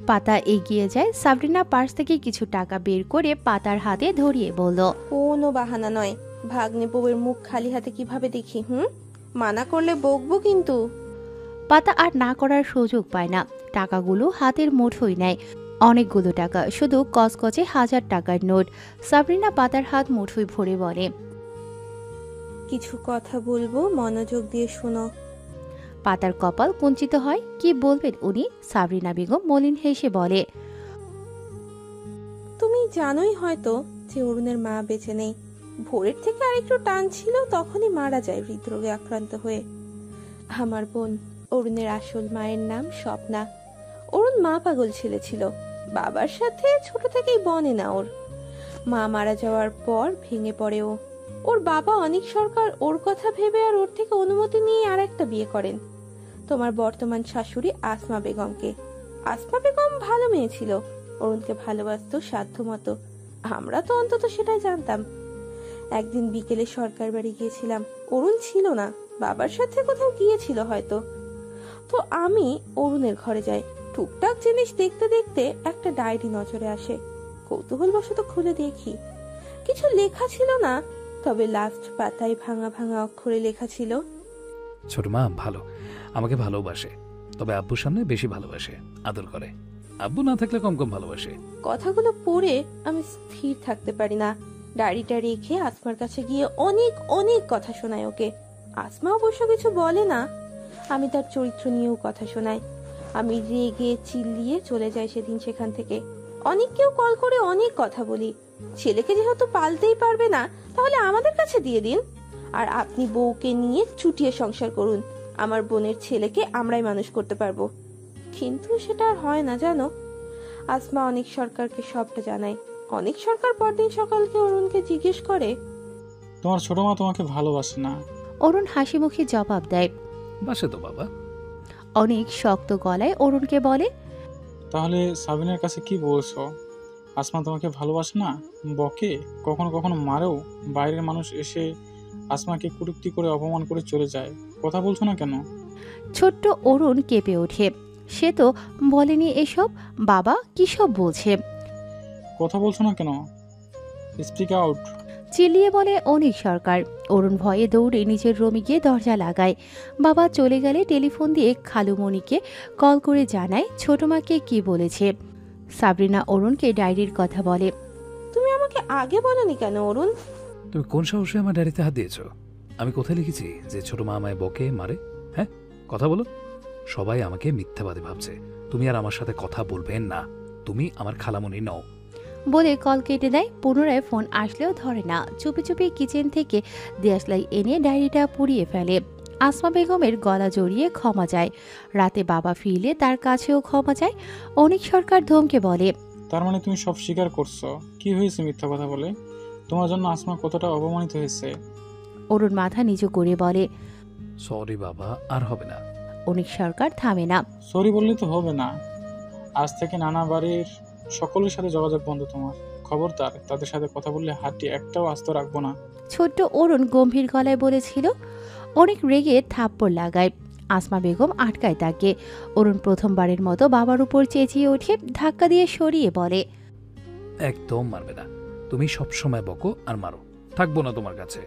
পাতা এগিয়ে যায়। সাবরিনা পার্স থেকে কিছু টাকা বের করে পাতার হাতে ধরিয়ে বলল, কোনো বাহানা নয়। ভাগ্নে বউয়ের মুখ খালি হাতে কিভাবে দেখি? মানা করলে বকবো কিন্তু। পাতা আর না করার সুযোগ পায় না। টাকাগুলো হাতের মুঠোয় নেয়। অনেকগুলো টাকা, শুধু কচকচে 1000 টাকার নোট। সাবরিনা পাতার হাত মুঠোয় ভরে বলে, কিছু কথা বলবো, মনোযোগ দিয়ে শোনো। পাতার কপাল কুঞ্চিত হয়। কি বলবেন উনি? সাবরিনা বেগম মলিন হেসে বলে, তুমি জানোই হয়তো যে অরুণের মা বেঁচে নেই। ভোরের থেকে আরেকটু টান ছিল, তখনই মারা যায় হৃদরোগে আক্রান্ত হয়ে। আমার বোন অরুণের আসল মায়ের নাম স্বপ্না। অরুণ মা পাগল ছেলে ছিল, বাবার সাথে ছোট থেকেই বনে না ওর। মা মারা যাওয়ার পর ভেঙে পড়ে ও। ওর বাবা অনেক সরকার ওর কথা ভেবে আর ওর থেকে অনুমতি নিয়ে আর একটা বিয়ে করেন, তোমার বর্তমান শাশুড়ি আসমা বেগমকে। আসমা বেগম ভালো মেয়ে ছিল, অরুণকে ভালোবাসতো সাধ্য মতো। আমরা তো অন্তত সেটাই জানতাম। একদিন বিকেলে সরকার বাড়ি গিয়েছিলাম, অরুণ ছিল না, বাবার সাথে কোথাও গিয়েছিল হয়তো। তো আমি অরুণের ঘরে যাই। টুকটাক জিনিস দেখতে দেখতে একটা ডায়েরি নজরে আসে। কৌতূহলবশত খুলে দেখি, কিছু লেখা ছিল না, তবে লাস্ট পাতায় ভাঙা ভাঙা অক্ষরে লেখা ছিল, ছোট মা ভালো, আমাকে ভালোবাসে, তবে আব্বুর সামনে বেশি ভালোবাসে, আদর করে। আব্বু না থাকলে কম কম ভালোবাসে। কথাগুলো পড়ে আমি স্থির থাকতে পারি না। ডায়েরিটা রেখে আসমার কাছে গিয়ে অনেক অনেক কথা শোনায় ওকে। আসমা অবশ্য কিছু বলে না, আমি তার চরিত্র নিয়েও কথা শোনাই। আমি রেগে চিল্লিয়ে চলে যাই সেদিন সেখান থেকে। অনেককেও কল করে অনেক কথা বলি। ছেলেকে যেহেতু পালতেই পারবে না, তাহলে আমাদের কাছে দিয়ে দিন, আর আপনি বউকে নিয়ে চুটিয়ে সংসার করুন। আমার বোনের ছেলেকে আমরাই মানুষ করতে পারবো। কিন্তু সেটা আর হয় না জানো। আসমা অনেক সরকারকে সবটা জানায়। অনেক সরকার পরদিন সকালকে অরুণকে জিজ্ঞেস করে, তোমার ছোট মা তোমাকে ভালোবাসে না? অরুণ হাসি মুখে জবাব দেয়, বাসে তো বাবা। অনেক শক্ত গলায় অরুণকে বলে, তাহলে সাবিনার কাছে কি বলছো? আসমা তোমাকে ভালোবাসে না? বকে, কখনো কখনো মারেও। বাইরের মানুষ এসে আসমাকে কুটুক্তি করে অপমান করে চলে যায়। কথা বলছো না কেন? ছোট্ট অরুণ কেঁপে ওঠে। সে তো বলেনি এসব। বাবা কি সব বলছে? কথা বলছো না কেন? Speak out. চিল্লিয়ে বলে অনেক সরকার। অরুণ ভয়ে দৌড়ে নিজের রুমে গিয়ে দরজা লাগায়। বাবা চলে গেলে টেলিফোন দিয়ে খালুমণিকে কল করে জানায় ছোট মাকে কি বলেছে। সাবরিনা অরুণকে ডায়েরির কথা বলে, তুমি আমাকে আগে বলনি কেন অরুণ? তুমি কোন সাহসে আমার ডায়েরিতে হাত দিয়েছো? আমি কোথায় লিখেছি যে ছোট মা আমায় বকে মারে? হ্যাঁ, কথা বলো। সবাই আমাকে মিথ্যাবাদী ভাবছে। তুমি আর আমার সাথে কথা বলবেন না। তুমি আমার খালামণি নও। বলে কল কেটে দেয়। পুনরায় ফোন আসলেও ধরে না। চুপি চুপি কিচেন থেকে দেশলাই এনে ডায়েরিটা পুড়িয়ে ফেলে। আসমা বেগমের গলা জড়িয়ে ক্ষমা চায়। রাতে বাবা ফিরলে তার কাছেও ক্ষমা চায়। অনেক সরকার ধমকে বলে, তার মানে তুমি সব স্বীকার করছো? কি হয়েছে মিথ্যা কথা বলে? তোমার জন্য আসমা কতটা অপমানিত হয়েছে। অরুণ মাথা নিচু করে বলে, সরি বাবা, আর হবে না। অনেক সরকার থামে না। সরি বললে তো হবে না। আজ থেকে নানা বাড়ির সকলের সাথে যোগাযোগ বন্ধ তোমার। খবরদার, তাদের সাথে কথা বললে হাতটি একটাও আস্ত রাখবো না। ছোট্ট অরুণ গম্ভীর গলায় বলেছিল। অনেক রেগে থাপ্পড় লাগায়। আসমা বেগম আটকায় তাকে। অরুণ প্রথমবারের মতো বাবার উপর চেঁচিয়ে ওঠে, ধাক্কা দিয়ে সরিয়ে বলে, একদম মারবে না, তুমি সবসময় বকো আর মারো, থাকবো না তোমার কাছে।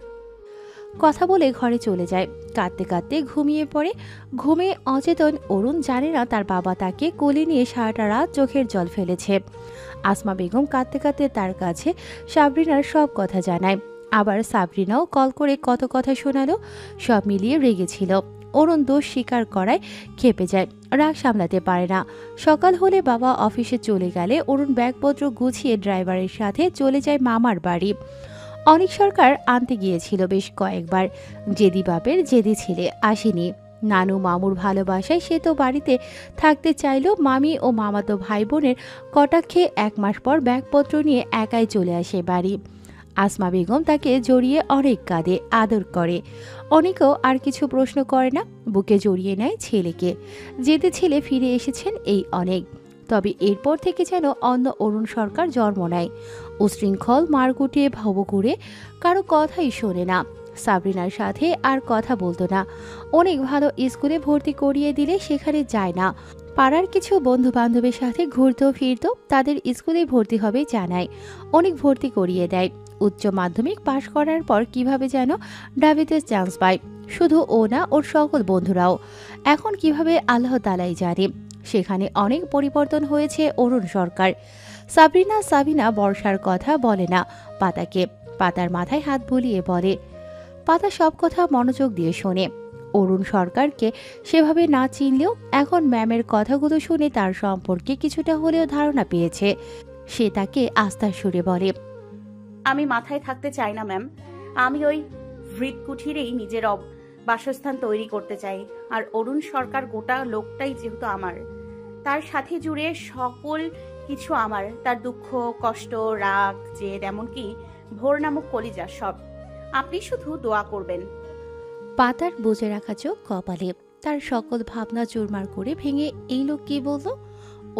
কথা বলে ঘরে চলে যায়। কাঁদতে কাঁদতে ঘুমিয়ে পড়ে। ঘুমে অচেতন অরুণ জানে না তার বাবা তাকে কোলে নিয়ে সারাটা রাত চোখের জল ফেলেছে। আসমা বেগম কাঁদতে কাঁদতে তার কাছে সাবরিনার সব কথা জানায়। আবার সাবরিনাও কল করে কত কথা শোনালো। সব মিলিয়ে রেগেছিল। অরুণ দোষ স্বীকার করায় ক্ষেপে যায়, রাগ সামলাতে পারে না। সকাল হলে বাবা অফিসে চলে গেলে অরুণ ব্যাগপত্র গুছিয়ে ড্রাইভারের সাথে চলে যায় মামার বাড়ি। অনিক সরকার আনতে গিয়েছিল বেশ কয়েকবার। জেদি বাপের জেদি ছেলে আসেনি। নানু মামুর ভালোবাসায় সে তো বাড়িতে থাকতে চাইল। মামি ও মামাতো ভাই বোনের কটাক্ষে 1 মাস পর ব্যাগপত্র নিয়ে একাই চলে আসে বাড়ি। আসমা বেগম তাকে জড়িয়ে অনেক কাঁদে, আদর করে। অনেকেও আর কিছু প্রশ্ন করে না, বুকে জড়িয়ে নেয় ছেলেকে। যেতে ছেলে ফিরে এসেছেন এই অনেক। তবে এরপর থেকে যেন অন্য অরুণ সরকার জন্ম নেয়। উশৃঙ্খল, মারকুটে, ভবঘুরে, কারো কথাই শোনে না। সাবরিনার সাথে আর কথা বলতো না। অনেক ভালো স্কুলে ভর্তি করিয়ে দিলে সেখানে যায় না। পাড়ার কিছু বন্ধু বান্ধবের সাথে ঘুরতেও ফিরতো, তাদের স্কুলে ভর্তি হবে জানায়। অনেক ভর্তি করিয়ে দেয়। উচ্চ মাধ্যমিক পাশ করার পর কিভাবে যেন ডাবিতে চান্স পায়। শুধু ও না, ওর সকল বন্ধুরাও। এখন কিভাবে আল্লাহ তাআলাই জানে। সেখানে অনেক পরিবর্তন হয়েছে অরুণ সরকার। সাবিনা বর্ষার কথা বলে না পাতাকে। পাতার মাথায় হাত বুলিয়ে বলে। পাতা সব কথা মনোযোগ দিয়ে শোনে। অরুণ সরকারকে সেভাবে না চিনলেও এখন ম্যামের কথাগুলো শুনে তার সম্পর্কে কিছুটা হলেও ধারণা পেয়েছে। সে তাকে আস্থার সুরে বলে, আমি মাথায় থাকতে চাই না ম্যাম। আমি ওই ভৃত কুঠিরেই নিজের বাসস্থান তৈরি করতে চাই। আর অরুণ সরকার গোটা লোকটাই যেহেতু আমার, তার সাথে জুড়ে সকল কিছু আমার। তার দুঃখ, কষ্ট, রাগ, জেদ, এমনকি ভোর নামক কলিজা সব। আপনি শুধু দোয়া করবেন। পাতার বুঝে রাখা চোখ কপালে। তার সকল ভাবনা চুরমার করে ভেঙে এই লোক কি বলল।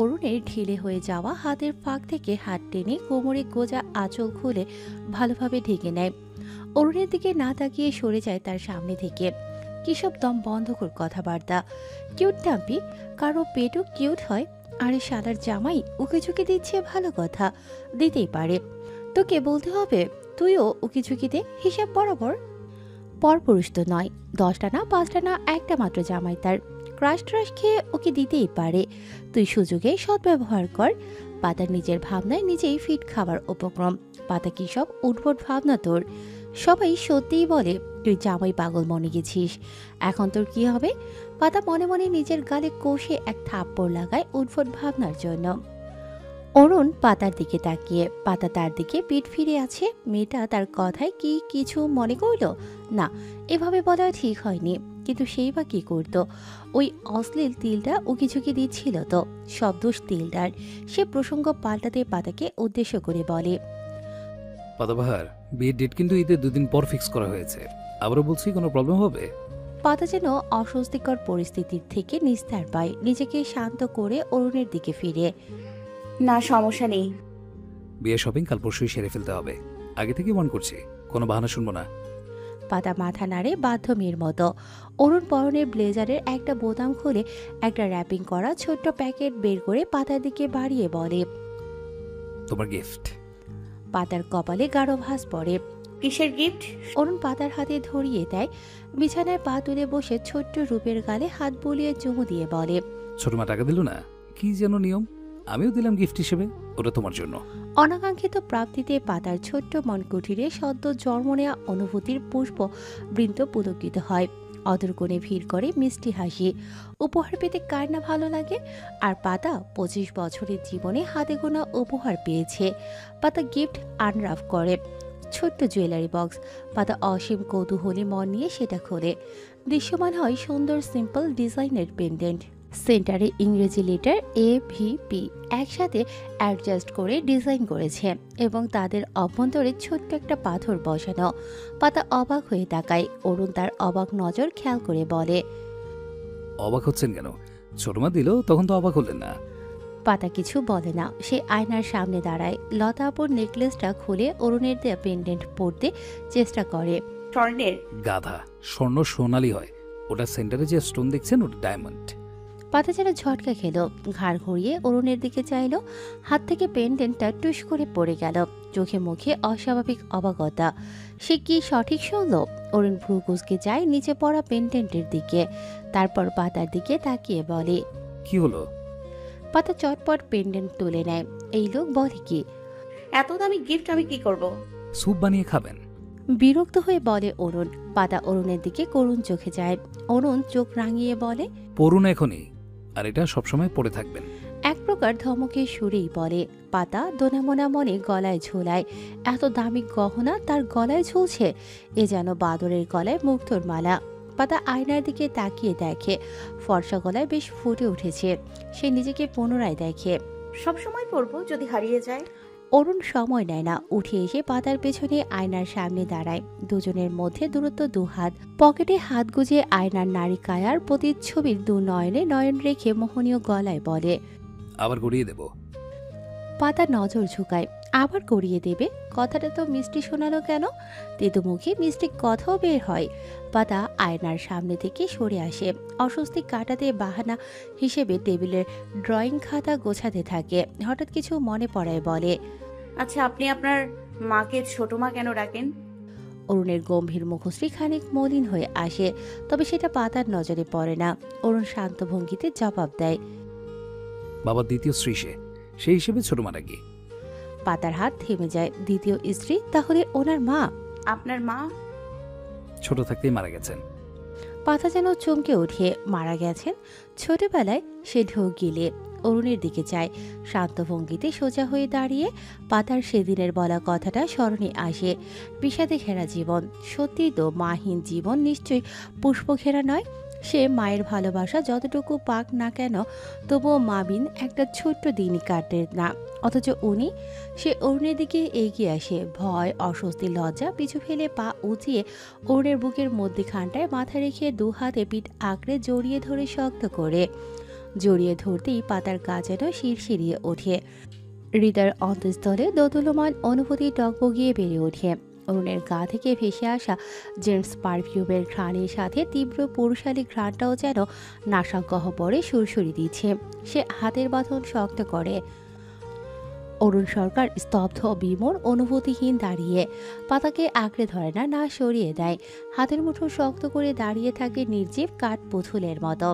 অরুণের ঢিলে হয়ে যাওয়া হাতের ফাঁক থেকে হাত টেনে কোমরে গোজা আঁচল খুলে ভালোভাবে ঢেকে নেয়। অরুণের দিকে না তাকিয়ে সরে যায় তার সামনে থেকে। কিসব দম বন্ধকর কথাবার্তা। কিউট টাম্পি, কারো পেটও কিউট হয়। আরে শালার জামাই উকি ঝুঁকি দিচ্ছে, ভালো কথা, দিতেই পারে। তোকে বলতে হবে তুইও উকি ঝুঁকি দে, হিসাব বরাবর। পরপুরুষ তো নয়, 10টা না 5টা না, একটা মাত্র জামাই তার। ক্রাশ ট্রাশ খেয়ে ওকে দিতেই পারে। তুই সুযোগে সদ্ব্যবহার কর। পাতার নিজের ভাবনায় নিজেই ফিট খাবার উপক্রম। পাতা কি সব উদ্ভট ভাবনা তোর? সবাই সত্যিই বলে তুই জামাই পাগল মনে গেছিস। এখন তোর কি হবে? পাতা মনে মনে নিজের গালে কষে এক থাপ্পড় লাগায় উদ্ভট ভাবনার জন্য। অরুণ পাতার দিকে তাকিয়ে, পাতা তার দিকে পিঠ ফিরে আছে। মেয়েটা তার কথায় কি কিছু মনে করল? না, এভাবে বলা ঠিক হয়নি। কিন্তু সেই বা কি করতো? ওই অশ্লীল তিলটা উকিঝুঁকি দিচ্ছিল তো, সব দোষ তিলটার। সে প্রসঙ্গ পাল্টাতে পাতাকে উদ্দেশ্য করে বলে, পাতাবাহার, বিয়ের ডেট কিন্তু ঈদের 2 দিন পর ফিক্স করা হয়েছে। আবারও বলছি, কোনো প্রবলেম হবে? পাতা যেন অস্বস্তিকর পরিস্থিতির থেকে নিস্তার পায়। নিজেকে শান্ত করে অরুণের দিকে ফিরে, না সমস্যা নেই। বিয়ে শপিং কাল পরশুই সেরে ফেলতে হবে। আগে থেকে ওয়ান করছি, কোনো বাহানা শুনবো না। পাতা মাথা নাড়ে বাধ্য মেয়ের মতো। অরুণ পরনের ব্লেজারের একটা বোতাম খুলে একটা র্যাপিং করা ছোট্ট প্যাকেট বের করে পাতার দিকে বাড়িয়ে বলে, তোমার গিফট। পাতার কপালে গাঢ় ভাঁজ পড়ে। কিসের গিফট? অরুণ পাতার হাতে ধরিয়ে দেয়। বিছানায় পা তুলে বসে ছোট্ট রূপের গালে হাত বুলিয়ে চুমু দিয়ে বলে, ছোট মা টাকা দিল না, কি যেন নিয়ম, আমিও দিলাম গিফট হিসেবে, ওটা তোমার জন্য। অনাকাঙ্ক্ষিত প্রাপ্তিতে পাতার ছোট্ট মন কুঠিরে সদ্য জন্ম নেওয়া অনুভূতির পুষ্প বৃন্ত পুলকিত হয়। অদর কোণে ভিড় করে মিষ্টি হাসি। উপহার পেতে কার না ভালো লাগে? আর পাতা 25 বছরের জীবনে হাতে গোনা উপহার পেয়েছে। পাতা গিফট আনরাফ করে। ছোট্ট জুয়েলারি বক্স। পাতা অসীম কৌতূহলী মন নিয়ে সেটা খোলে। দৃশ্যমান হয় সুন্দর সিম্পল ডিজাইনের পেন্ডেন্ট। সেন্টারে ইংরেজি লেটার AVP একসাথে অ্যাডজাস্ট করে ডিজাইন করেছে এবং তাদের অভ্যন্তরে ছোট্ট একটা পাথর বসানো। পাতা অবাক হয়ে তাকায়। অরুণ তার অবাক নজর খেয়াল করে বলে, অবাক হচ্ছেন কেন? ছোট মা দিল তখন তো অবাক হলেন না। পাতা কিছু বলে না। সে আয়নার সামনে দাঁড়ায়। লতা আপুর নেকলেসটা খুলে অরুণের দেয়া পেন্ডেন্ট পরতে চেষ্টা করে। স্বর্ণের? গাধা, স্বর্ণ সোনালি হয়, ওটার সেন্টারে যে স্টোন দেখছেন ওটা ডায়মন্ড। পাতা যেন ঝটকা খেল, ঘাড় ঘুরিয়ে অরুণের দিকে চাইল। হাত থেকে পেন্ডেন্টটা টুস করে পড়ে গেল। চোখে মুখে অস্বাভাবিক অবাকতা। সে কি সঠিক শুনল? অরুণ ভ্রু কুঁচকে যায় নিচে পড়া পেন্ডেন্টের দিকে, তারপর পাতার দিকে তাকিয়ে বলে, কি হলো? পাতা চটপট পেন্ডেন্ট তুলে নেয়। এই লোক বলে কি? এত দামি গিফট আমি কি করব? স্যুপ বানিয়ে খাবেন। বিরক্ত হয়ে বলে অরুণ। পাতা অরুণের দিকে করুণ চোখে যায়। অরুণ চোখ রাঙিয়ে বলে, পড়ুন এখনই, আর এটা সবসময় পড়ে থাকবেন। এক প্রকার ধমকের সুরেই বলে। পাতা দোনামোনা মনে গলায় ঝোলায়। এত দামি গহনা তার গলায় ঝুলছে, এ যেন বাদরের গলায় মুক্তোর মালা। পাতা আয়নার দিকে তাকিয়ে দেখে ফর্সা গলায় বেশ ফুটে উঠেছে। সে নিজেকে পুনরায় দেখে। সব সময় পরবো যদি হারিয়ে যায়। অরুণ সময় নেয় না, উঠে এসে পাতার পেছনে আয়নার সামনে দাঁড়ায়। দুজনের মধ্যে দূরত্ব 2 হাত। পকেটে হাত গুজে আয়নার নারী কায়ার প্রতিচ্ছবির 2 নয়নে নয়ন রেখে মোহনীয় গলায় বলে, আবার গড়িয়ে দেব। পাতা নজর ঝুঁকায়। আবার গড়িয়ে দেবে? কথাটা তো মিষ্টি শোনালো কেন? তেতু মুখে মিষ্টি কথাও বের হয়। পাতা আয়নার সামনে থেকে সরে আসে। অস্বস্তি কাটাতে বাহানা হিসেবে টেবিলের ড্রয়িং খাতা গোছাতে থাকে। হঠাৎ কিছু মনে পড়ায় বলে, আচ্ছা, আপনি আপনার মাকে ছোট মা কেন ডাকেন? অরুণের গম্ভীর মুখশ্রী খানিক মলিন হয়ে আসে, তবে সেটা পাতার নজরে পড়ে না। অরুণ শান্ত ভঙ্গিতে জবাব দেয়, বাবার দ্বিতীয় স্ত্রী সেই হিসেবে ছোট মারা গিয়ে। পাতার হাত থেমে যায়। দ্বিতীয় স্ত্রী? তাহলে ওনার মা? আপনার মা ছোট থাকতেই মারা গেছেন। পাতা যেন চমকে উঠে। মারা গেছেন? ছোটবেলায়? সে ঢোক গিলে অরুণের দিকে যায়। শান্ত ভঙ্গিতে সোজা হয়ে দাঁড়িয়ে পাতার সেদিনের বলা কথাটা স্মরণে আসে। বিষাদে ঘেরা জীবন। সত্যি তো মাহীন জীবন নিশ্চয়ই পুষ্প ঘেরা নয়। সে মায়ের ভালোবাসা যতটুকু পাক না কেন, তবুও মাবিন একটা ছোট্ট দিনই কাটে না। অথচ উনি? সে অরুণের দিকে এগিয়ে আসে। ভয়, অস্বস্তি, লজ্জা পিছু ফেলে পা উঁচিয়ে অরুণের বুকের মধ্যখানটায় মাথা রেখে 2 হাতে পিঠ আঁকড়ে জড়িয়ে ধরে শক্ত করে। জড়িয়ে ধরতেই পাতার গা যেন শিরশিরিয়ে ওঠে। হৃদয়ের অন্তঃস্থলে দোদুল্যমান অনুভূতি টকবগিয়ে বেড়ে ওঠে। অরুণের গা থেকে ভেসে আসা জেন্টস পারফিউমের ঘ্রাণের সাথে তীব্র পুরুষালী ঘ্রাণটাও যেন নাসা গহ্বরে সুরসুরি দিচ্ছে। সে হাতের বাঁধন শক্ত করে। অরুণ সরকার স্তব্ধ, বিমূঢ়, অনুভূতিহীন দাঁড়িয়ে। পাতাকে আঁকড়ে ধরে না, না সরিয়ে দেয়। হাতের মুঠো শক্ত করে দাঁড়িয়ে থাকে নির্জীব কাঠ পুতুলের মতো।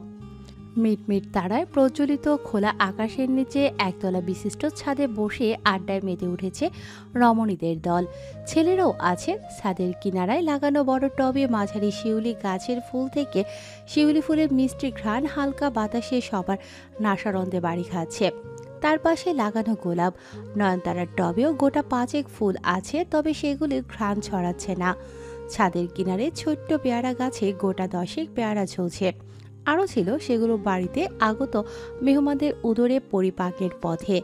মিটমিট তারায় প্রজ্বলিত খোলা আকাশের নিচে একতলা বিশিষ্ট ছাদে বসে আড্ডায় মেতে উঠেছে রমণীদের দল। ছেলেরাও আছে। ছাদের কিনারায় লাগানো বড় টবে মাঝারি শিউলি গাছের ফুল থেকে শিউলি ফুলের মিষ্টি ঘ্রাণ হালকা বাতাসে সবার নাসারন্দে বাড়ি খাচ্ছে। তার পাশে লাগানো গোলাপ। নয়নতারার টবেও গোটা 5 ফুল আছে, তবে সেগুলির ঘ্রাণ ছড়াচ্ছে না। ছাদের কিনারে ছোট্ট পেয়ারা গাছে গোটা 10 পেয়ারা ঝুলছে। আরও ছিল সেগুলো বাড়িতে আগত মেহমানদের উদরে পরিপাকের পথে।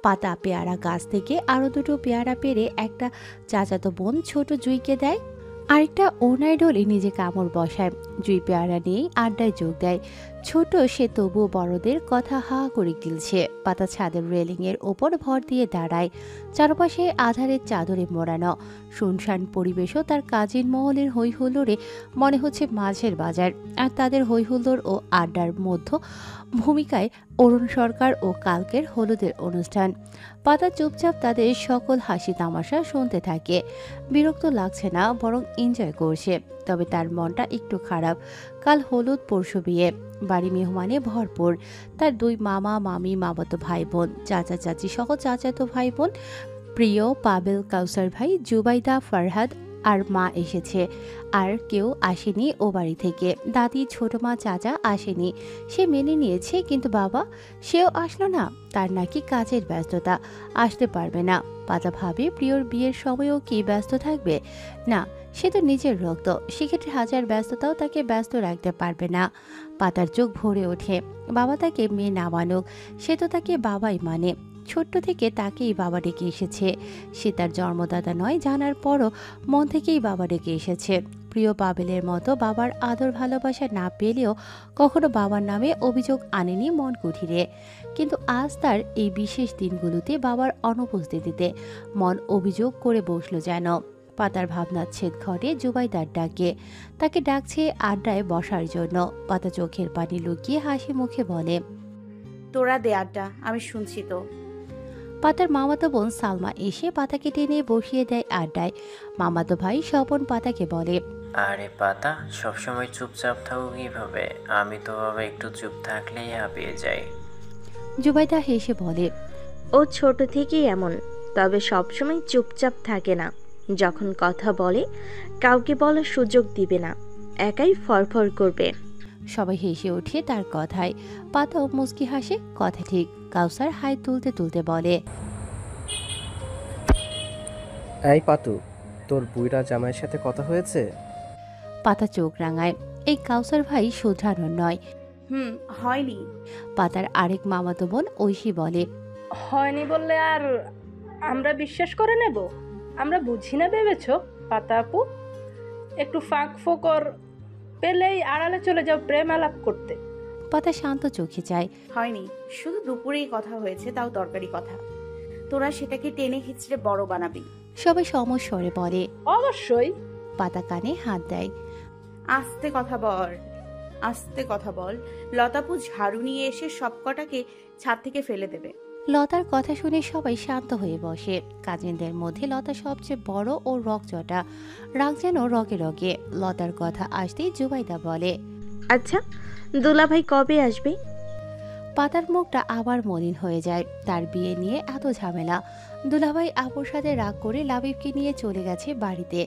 পাতা পেয়ারা গাছ থেকে আরও 2টো পেয়ারা পেরে একটা চাচাতো বোন ছোট জুইকে দেয়। আরেকটা ওনায় ডলে নিজে কামড় বসায়। জুই পেয়ারা নিয়েই আড্ডায় যোগ দেয়। ছোট সে তবুও বড়দের কথা হা করে গিলছে। পাতা ছাদের রেলিংয়ের ওপর ভর দিয়ে দাঁড়ায়। চারপাশে আধারের চাদরে মোড়ানো শুনশান পরিবেশও তার কাজের মহলের হৈহুল্লোড়ে মনে হচ্ছে মাঝের বাজার। আর তাদের হৈহুল্লোড় ও আড্ডার মধ্য ভূমিকায় অরুণ সরকার ও কালকের হলুদের অনুষ্ঠান। পাতা চুপচাপ তাদের সকল হাসি তামাশা শুনতে থাকে। বিরক্ত লাগছে না, বরং এনজয় করছে। তবে তার মনটা একটু খারাপ। কাল হলুদ, পরশু বিয়ে। বাড়ি মেহমানে ভরপুর। তার 2 মামা, মামি, মামাতো ভাই বোন, চাচা চাচি সহ চাচাতো ভাই বোন, প্রিয়, পাবেল, কাউসার ভাই, জুবাইদা, ফারহাদ আর মা এসেছে। আর কেউ আসেনি ও বাড়ি থেকে। দাদি, ছোট মা, চাচা আসেনি। সে মেনে নিয়েছে, কিন্তু বাবা, সেও আসলো না। তার নাকি কাজের ব্যস্ততা, আসতে পারবে না। পাতা ভাবে প্রিয়র বিয়ের সময়ও কি ব্যস্ত থাকবে? না, সে তো নিজের রক্ত। সেক্ষেত্রে হাজার ব্যস্ততাও তাকে ব্যস্ত রাখতে পারবে না। পাতার চোখ ভরে ওঠে। বাবা তাকে মেয়ে না মানুক, সে তো তাকে বাবাই মানে। ছোট্ট থেকে তাকেই বাবা ডেকে এসেছে। সে তার জন্মদাতা নয় জানার পরও মন থেকেই বাবা ডেকে এসেছে। প্রিয় পাবেলের মতো বাবার আদর ভালোবাসা না পেলেও কখনো বাবার নামে অভিযোগ আনেনি মন কুঠিরে। কিন্তু আজ তার এই বিশেষ দিনগুলোতে বাবার অনুপস্থিতিতে মন অভিযোগ করে বসলো যেন। পাতার ভাবনাচ্ছেদ ঘটে জুবাইদার ডাকে, তাকে ডাকছে আড্ডায় বসার জন্য। পাতা চোখের পানি লুকিয়ে হাসি মুখে বলে, তোরা দে আড্ডা, আমি শুনছি তো। পাতার মামাতো বোন সালমা এসে পাতাকে টেনে বসিয়ে দেয় আড্ডায়। মামাতো ভাই স্বপন পাতাকে বলে, আরে পাতা, সবসময় চুপচাপ থাকো কিভাবে? আমি তো বাবা একটু চুপ থাকলেই হাঁপিয়ে যাই। জুবাইদা হেসে বলে, ও ছোট থেকেই এমন, তবে সবসময় চুপচাপ থাকে না। যখন কথা বলে কাউকে বলার সুযোগ দিবে না, একাই ফরফর করবে। সবাই হেসে ওঠে তার কথায়। পাতাও মুচকি হাসে, কথা ঠিক। কাউসার হাই তুলতে তুলতে বলে, এই পাতু, তোর বুইরা জামাইয়ের সাথে কথা হয়েছে? পাতা চোখ রাঙায়। এই কাউসার ভাই শুধরানোর নয়। হয়নি। পাতার আরেক মামাতো বোন ঐশী বলে, হয়নি বললে আর আমরা বিশ্বাস করে নেব? আমরা বুঝি না ভেবেছ পাতা আপু? একটু ফাঁক ফোকর পেলেই আড়ালে চলে যাও প্রেম আলাপ করতে। পাতা শান্ত চোখে চায়। হয়নি, শুধু দুপুরেই কথা হয়েছে, তাও তরকারি কথা। তোরা সেটাকে টেনে খিচড়ে বড় বানাবি। সবাই সমস্বরে বলে, অবশ্যই। পাতা কানে হাত দেয়। আস্তে কথা বল, আস্তে কথা বল। লতাপু ঝাড়ু নিয়ে এসে সব কটাকে ছাদ থেকে ফেলে দেবে। লতার কথা শুনে সবাই শান্ত হয়ে বসে। কাজিনদের মধ্যে লতা সবচেয়ে বড় ও রকচটা, রাগ যেন রগে রগে। লতার কথা আসতেই জুবাইদা বলে, আচ্ছা দুলাভাই কবে আসবে? পাতার মুখটা আবার মলিন হয়ে যায়। তার বিয়ে নিয়ে এত ঝামেলা। দুলাভাই আপুর সাথে রাগ করে লাবিবকে নিয়ে চলে গেছে বাড়িতে।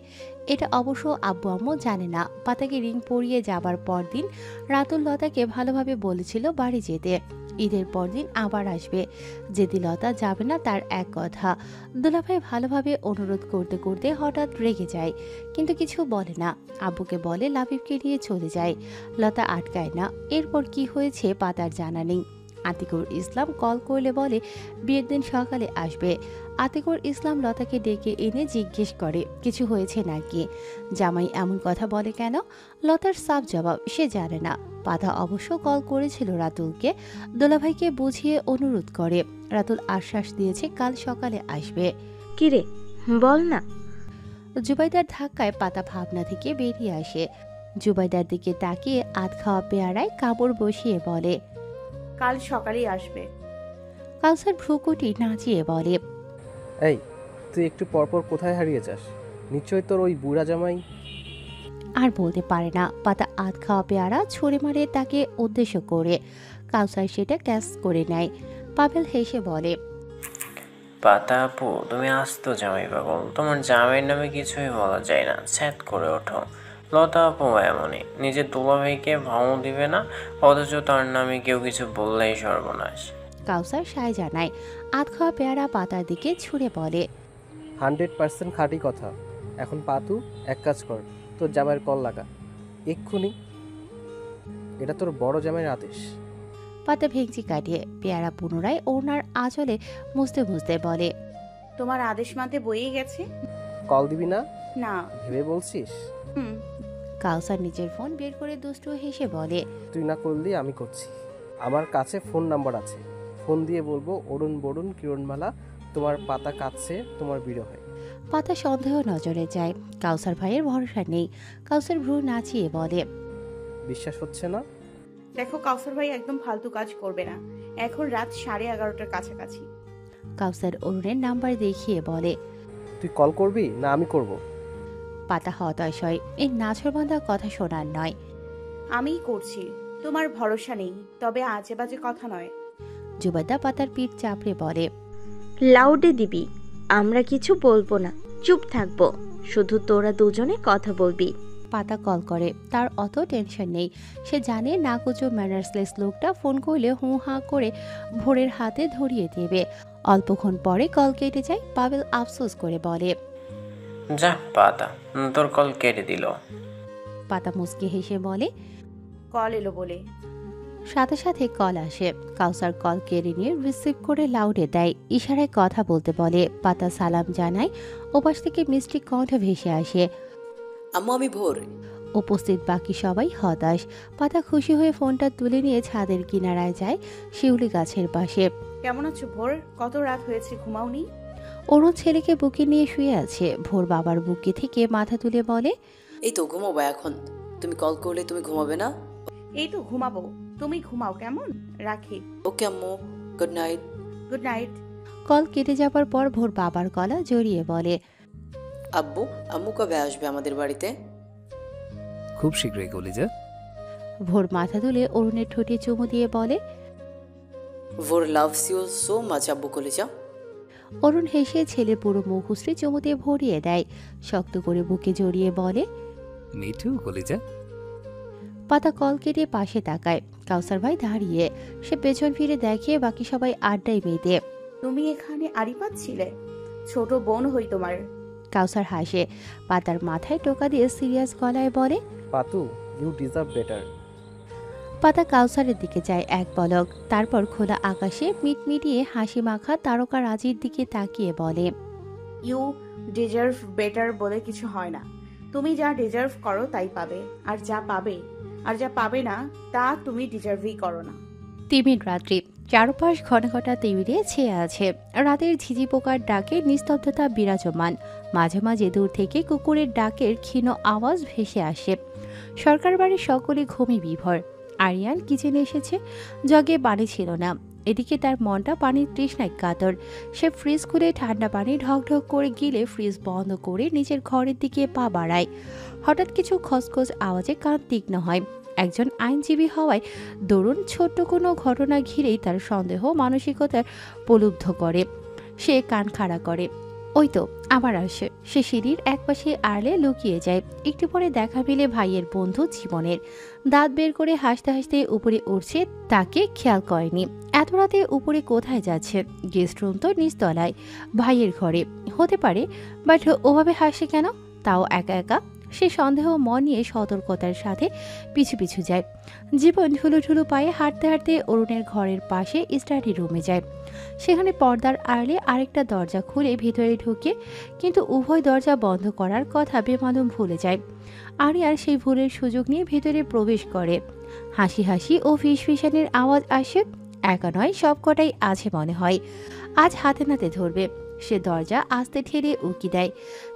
এটা অবশ্য আব্বু আম্মু জানে না। পাতাকে রিং পরিয়ে যাবার পরদিন রাতুল লতাকে ভালোভাবে বলেছিল বাড়ি যেতে। ঈদের পরদিন আবার আসবে। যেদি লতা যাবে না তার এক কথা। দুলাভাই ভালোভাবে অনুরোধ করতে করতে হঠাৎ রেগে যায়, কিন্তু কিছু বলে না। আব্বুকে বলে লাবিবকে নিয়ে চলে যায়। লতা আটকায় না। এরপর কি হয়েছে পাতার জানা নেই। আতিকুর ইসলাম কল করলে বলে বিয়ের দিন সকালে আসবে। আতিকুর ইসলাম লতাকে ডেকে এনে জিজ্ঞেস করে কিছু হয়েছে নাকি, জামাই এমন কথা বলে কেন। লতার সাফ জবাব সে জানে না। পাতা অবশ্য কল করেছিল রাতুলকে, দোলাভাইকে বুঝিয়ে অনুরোধ করে। রাতুল আশ্বাস দিয়েছে কাল সকালে আসবে। কিরে বল না। জুবাইদার ধাক্কায় পাতা ভাবনা থেকে বেরিয়ে আসে। জুবাইদার দিকে তাকিয়ে আধ খাওয়া পেয়ারায় কাপড় বসিয়ে বলে, কাল সকালেই আসবে। কাউসার ভ্রুকুটি নাচিয়ে বলে, এই তুই একটু পরপর কোথায় হারিয়ে যাস? নিশ্চয়ই তোর ওই বুড়া জামাই। আর বলতে পারে না। পাতা আধ খাওয়া পেয়ারা ছুঁড়ে মারে তাকে উদ্দেশ্য করে। কাউসার সেটা ক্যাচ করে নেয়। পাভেল হেসে বলে, পাতা আপু তুমি আস্ত জামাই পাগল, তোমার জামাইয়ের নামে কিছুই বলা যায় না, ছ্যাদ করে ওঠো। লতা আপু এমনই, নিজের দুলাভাইকে ভাও দিবে না, অথচ তার নামে কেউ কিছু বললেই সর্বনাশ। কাউসার সায় জানায়। আধ খাওয়া পেয়ারা পাতার দিকে ছুঁড়ে বলে, 100% খাঁটি কথা। এখন পাতু এক কাজ কর, তোর জামাইয়ের কল লাগা এক্ষুনি। এটা তোর বড় জামাইয়ের আদেশ। পাতা ভেঙচি কাটিয়ে পেয়ারা পুনরায় ওনার আঁচলে মুছতে মুছতে বলে, তোমার আদেশ মানতে বইয়ে গেছে। কল দিবি না? না। ভেবে বলছিস? কাউসার নিজের ফোন বের করে দুষ্টু হেসে বলে, তুই না করলি আমি করছি। আমার কাছে ফোন নাম্বার আছে, ফোন দিয়ে বলবো অরুণ বরুণ কিরণমালা তোমার পাতা কাঁদছে তোমার বিরহে। পাতা সন্দেহ নজরে যায়। কাউসার ভাইয়ের ভরসা নেই। কাউসার ভ্রু নাচিয়ে বলে, বিশ্বাস হচ্ছে না? দেখো কাউসার ভাই একদম ফালতু কাজ করবে না। এখন রাত 11:30টার কাছাকাছি। কাউসার অরুণের নাম্বার দেখিয়ে বলে, তুই কল করবি না আমি করব? পাতা হতাশ হয়। এই নাছরবান্ধা কথা শোনার নয়। আমিই করছি, তোমার ভরসা নেই, তবে আজে বাজে কথা নয়। জুবাইদা পাতার পিঠ চাপড়ে বলে, লাউডে দিবি, আমরা কিছু বলবো না, চুপ থাকবো, শুধু তোরা দুজনে কথা বলবি। পাতা কল করে। তার অত টেনশন নেই। সে জানে নাকুচো ম্যানার্সলেস লোকটা ফোন করলে হু হা করে ভোরের হাতে ধরিয়ে দেবে। অল্পক্ষণ পরে কল কেটে যায়। পাভেল আফসোস করে বলে, যা পাতা, তোর কল কেটে দিল। পাতা মুচকি হেসে বলে, কল এলো বলে। সাথে সাথে কল আসে। কাউসার কল কেড়ে নিয়ে রিসিভ করে লাউডে দেয়। ইশারায় কথা বলতে বলে। পাতা সালাম জানায়। ওপাশ থেকে মিষ্টি কণ্ঠ ভেসে আসে, আম্মু আমি ভোর। উপস্থিত বাকি সবাই হতাশ। পাতা খুশি হয়ে ফোনটা তুলে নিয়ে ছাদের কিনারায় যায়, শিউলি গাছের পাশে। কেমন আছো ভোর? কত রাত হয়েছে, ঘুমাওনি? অরুণ ছেলেকে বুকে নিয়ে শুয়ে আছে। ভোর বাবার বুকে থেকে মাথা তুলে বলে, এই তো ঘুমাবো এখন। তুমি কল করলে তুমি ঘুমাবে না? এই তো ঘুমাবো, তুমি ঘুমাও কেমন? রাখি। ওকে আম্মু, good night. Good night. Call কেটে যাবার পর ভোর বাবার গলা জড়িয়ে বলে, আব্বু আম্মু কবে আসবে আমাদের বাড়িতে? খুব শীঘ্রই কলিজা। ভোর মাথা তুলে অরুণের ঠোঁটে চুমু দিয়ে বলে, ভোর লাভস ইউ সো মাচ আব্বু কলিজা। অরুণ হেসে ছেলে পুরো মুখশ্রী চুমু দিয়ে ভরিয়ে দেয়। শক্ত করে বুকে জড়িয়ে বলে, মিঠু কলিজা। পাতা কল কেটে পাশে তাকায়। কাউসার ভাই দাঁড়িয়ে। সে পেছন ফিরে দেখে বাকি সবাই আড্ডায় মেতে। তুমি এখানে আড়ি পাচ্ছিলে? ছোট বোন হই তোমার। কাউসার হাসে। পাতার মাথায় টোকা দিয়ে সিরিয়াস গলায় বলে, পাতু, ইউ ডিজার্ভ বেটার। পাতা কাউসারের দিকে যায় এক পলক, তারপর খোলা আকাশে মিটমিটিয়ে হাসি মাখা তারকা রাজির দিকে তাকিয়ে বলে, ইউ ডিজার্ভ বেটার বলে কিছু হয় না। তুমি যা ডিজার্ভ করো তাই পাবে, আর যা পাবে না তা তুমি ডিজার্ভই করো না। তিমির রাত্রি। চারপাশ ঘন ঘটা তিমিরে ছেয়ে আছে। রাতের ঝিঝি পোকার ডাকে নিস্তব্ধতা বিরাজমান। মাঝে মাঝে দূর থেকে কুকুরের ডাকের ক্ষীণ আওয়াজ ভেসে আসে। সরকার বাড়ির সকলে ঘুমে বিভোর। আরিয়ান কিচেনে এসেছে। জগে পানি ছিল না। এদিকে তার মনটা পানির তৃষ্ণায় কাতর। সে ফ্রিজ খুলে ঠান্ডা পানি ঢকঢক করে গিলে ফ্রিজ বন্ধ করে নিজের ঘরের দিকে পা বাড়ায়। হঠাৎ কিছু খসখস আওয়াজে কান তীক্ষ্ণ হয়। একজন আইনজীবী হওয়ায় দরুন ছোট্ট কোনো ঘটনা ঘিরেই তার সন্দেহ মানসিকতার প্রলুব্ধ করে। সে কান খাড়া করে। ওই তো আবার আসে। সে সিঁড়ির একপাশে আড়লে লুকিয়ে যায়। একটু পরে দেখা মিলে ভাইয়ের বন্ধু জীবনের। দাঁত বের করে হাসতে হাসতে উপরে উঠছে, তাকে খেয়াল করেনি। এত রাতে উপরে কোথায় যাচ্ছে? গেস্ট রুম তো নিচতলায়, ভাইয়ের ঘরে হতে পারে, বাট ওভাবে হাসে কেন? তাও একা একা। সে সন্দেহ মন নিয়ে সতর্কতার সাথে পিছু পিছু যায়। জীবন ঢুলু ঢুলু পায়ে হাঁটতে হাঁটতে অরুণের ঘরের পাশে স্টাডি রুমে যায়। সেখানে পর্দার আড়ালে আরেকটা দরজা খুলে ভিতরে ঢুকে, কিন্তু উভয় দরজা বন্ধ করার কথা বেমালুম ভুলে যায়। আরিয়ার সেই ভুলের সুযোগ নিয়ে ভেতরে প্রবেশ করে। হাসি হাসি ও ফিসফিসানের আওয়াজ আসে। একা নয়, সব কটাই আছে মনে হয়। আজ হাতে নাতে ধরবে। সে দরজা আস্তে ঠেলে উকি দেয়।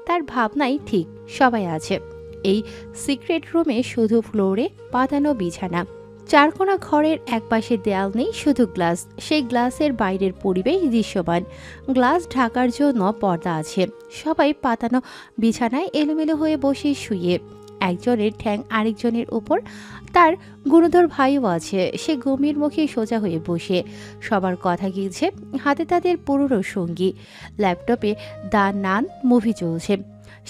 তার ভাবনাই ঠিক, সবাই আছে এই সিক্রেট রুমে। শুধু ফ্লোরে পাতানো বিছানা। চারকোনা ঘরের একপাশে দেয়াল নেই, শুধু গ্লাস। সেই গ্লাসের বাইরের পরিবেশ দৃশ্যমান। গ্লাস ঢাকার জন্য পর্দা আছে। সবাই পাতানো বিছানায় এলোমেলো হয়ে বসে শুয়ে। একজনের ঠ্যাং আরেকজনের উপর। তার গুণধর ভাইও আছে। সে গম্ভীর মুখে সোজা হয়ে বসে। সবার কথা গিলছে। হাতে তাদের পুরনো সঙ্গী। ল্যাপটপে দ্য নান মুভি চলছে।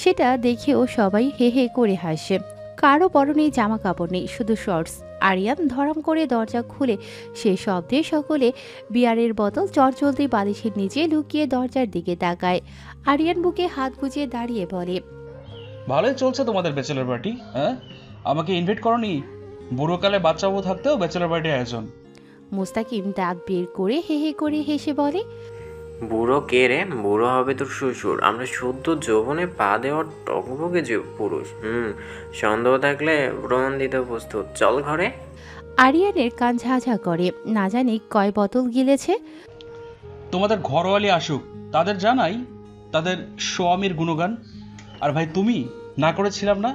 সেটা দেখেও সবাই হে হে করে হাসে। কারো পরনে জামা কাপড় নেই, শুধু শর্টস। আরিয়ান ধরাম করে দরজা খুলে সে শব্দে সকলে বিয়ারের বোতল চটচলতি বালিশের নিচে লুকিয়ে দরজার দিকে তাকায়। আরিয়ান বুকে হাত গুজিয়ে দাঁড়িয়ে বলে, ভালোই চলছে তোমাদের ব্যাচেলর পার্টি। হ্যাঁ, আমাকে ইনভাইট করনি? বুড়োকালে বাচ্চা বউ থাকতেও ব্যাচেলর পার্টি আয়োজন। মুস্তাকিম দাঁত বের করে হে হে করে হেসে বলে, বুড়ো কে রে? বুড়ো হবে তোর শ্বশুর। আমরা শুদ্ধ যৌবনে পা দেওয়ার টকবকে যে পুরুষ। সন্দেহ থাকলে প্রমাণ দিতে প্রস্তুত। চল ঘরে। আরিয়ানের কান ঝাঝা করে। না জানি কয় বোতল গিলেছে। তোমাদের ঘরওয়ালি আসুক, তাদের জানাই তাদের স্বামীর গুণগান। আর ভাই তুমি না করেছিলাম না?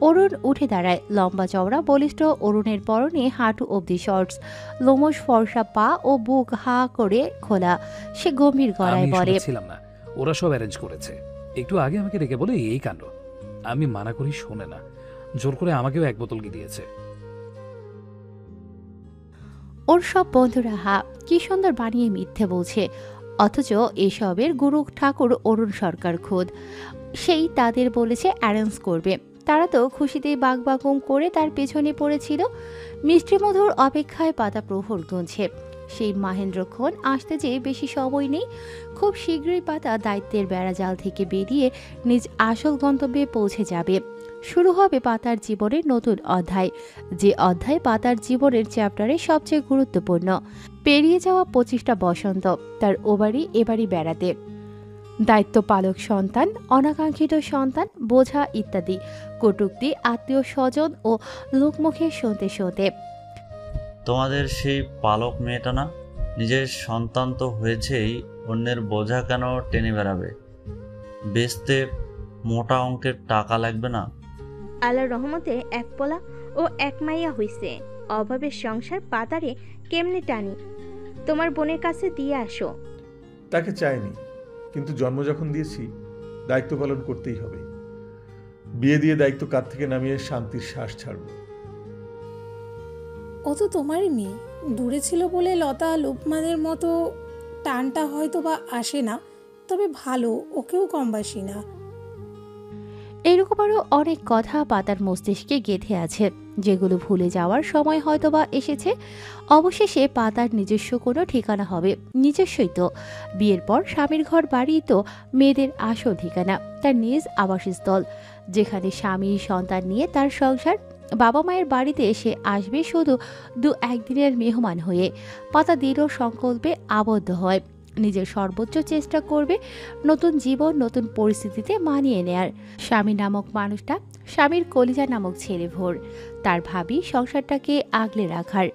অরুণ উঠে দাঁড়ায়। লম্বা চওড়া বলিষ্ঠ অরুণের পরনে হাঁটু অবধি শর্টস। লোমশ ফর্সা পা ও বুক হা করে খোলা। সে গম্ভীর গলায় বলে, ছিলাম না, ওরা সব অ্যারেঞ্জ করেছে। একটু আগে আমাকে ডেকে বলে এই কাণ্ড। আমি মানা করি শোনে না, জোর করে আমাকেও এক বোতল দিয়েছে। ওর সব বন্ধুরা হা, কি সুন্দর বানিয়ে মিথ্যে বলছে। অথচ এসবের গুরু ঠাকুর অরুণ সরকার খোদ। সেই তাদের বলেছে অ্যারেঞ্জ করবে। তারা তো খুশিতে বাগবাগুম করে তার পেছনে পড়েছিল। মিষ্টি মধুর অপেক্ষায় পাতা প্রহর গুনছে। সেই মাহেন্দ্রক্ষণ আসতে যেয়ে বেশি সময় নেই। খুব শীঘ্রই পাতা দায়িত্বের বেড়াজাল থেকে বেরিয়ে নিজ আসল গন্তব্যে পৌঁছে যাবে। শুরু হবে পাতার জীবনের নতুন অধ্যায়, যে অধ্যায় পাতার জীবনের চ্যাপ্টারে সবচেয়ে গুরুত্বপূর্ণ। পেরিয়ে যাওয়া 25টা বসন্ত, তার ওবারই এবারই বেড়াতে। দায়িত্ব পালক সন্তান, অনাকাঙ্ক্ষিত সন্তান, বোঝা ইত্যাদি কটূক্তি আত্মীয় স্বজন ও লোকমুখে শুনতে শুনতে। তোমাদের সেই পালক মেয়েটা না, নিজের সন্তান তো হয়েছেই, অন্যের বোঝা কেন টেনে বেড়াবে? বেচতে মোটা অঙ্কের টাকা লাগবে না? আল্লাহর রহমতে এক পোলা ও এক মাইয়া হইছে। অভাবের সংসার পাতারে কেমনে টানি? তোমার বোনের কাছে দিয়ে আসো। তাকে চাইনি, কিন্তু জন্ম যখন দিয়েছি দায়িত্ব পালন করতেই হবে। বিয়ে দিয়ে দায়িত্ব কাঁধ থেকে নামিয়ে শান্তির শ্বাস ছাড়ব। ও তো তোমারই মেয়ে। দূরে ছিল বলে লতা লোকমানের মতো টানটা হয়তো বা আসে না, তবে ভালো, ওকেও কমবাসি না। এরকম আরও অনেক কথা পাতার মস্তিষ্কে গেঁথে আছে, যেগুলো ভুলে যাওয়ার সময় হয়তোবা এসেছে। অবশেষে পাতার নিজস্ব কোনো ঠিকানা হবে। নিজস্বই তো, বিয়ের পর স্বামীর ঘর বাড়ি তো মেয়েদের আসল ঠিকানা, তার নিজ আবাসস্থল, যেখানে স্বামী সন্তান নিয়ে তার সংসার। বাবা মায়ের বাড়িতে এসে আসবে শুধু দু একদিনের মেহমান হয়ে। পাতা দৃঢ় সংকল্পে আবদ্ধ হয়, নিজের সর্বোচ্চ চেষ্টা করবে নতুন জীবন নতুন পরিস্থিতিতে মানিয়ে নেয়ার। স্বামী নামক মানুষটা স্বামীর কলিজা নামক ছেলে ভোর, তার ভাবি সংসারটাকে আগলে রাখার।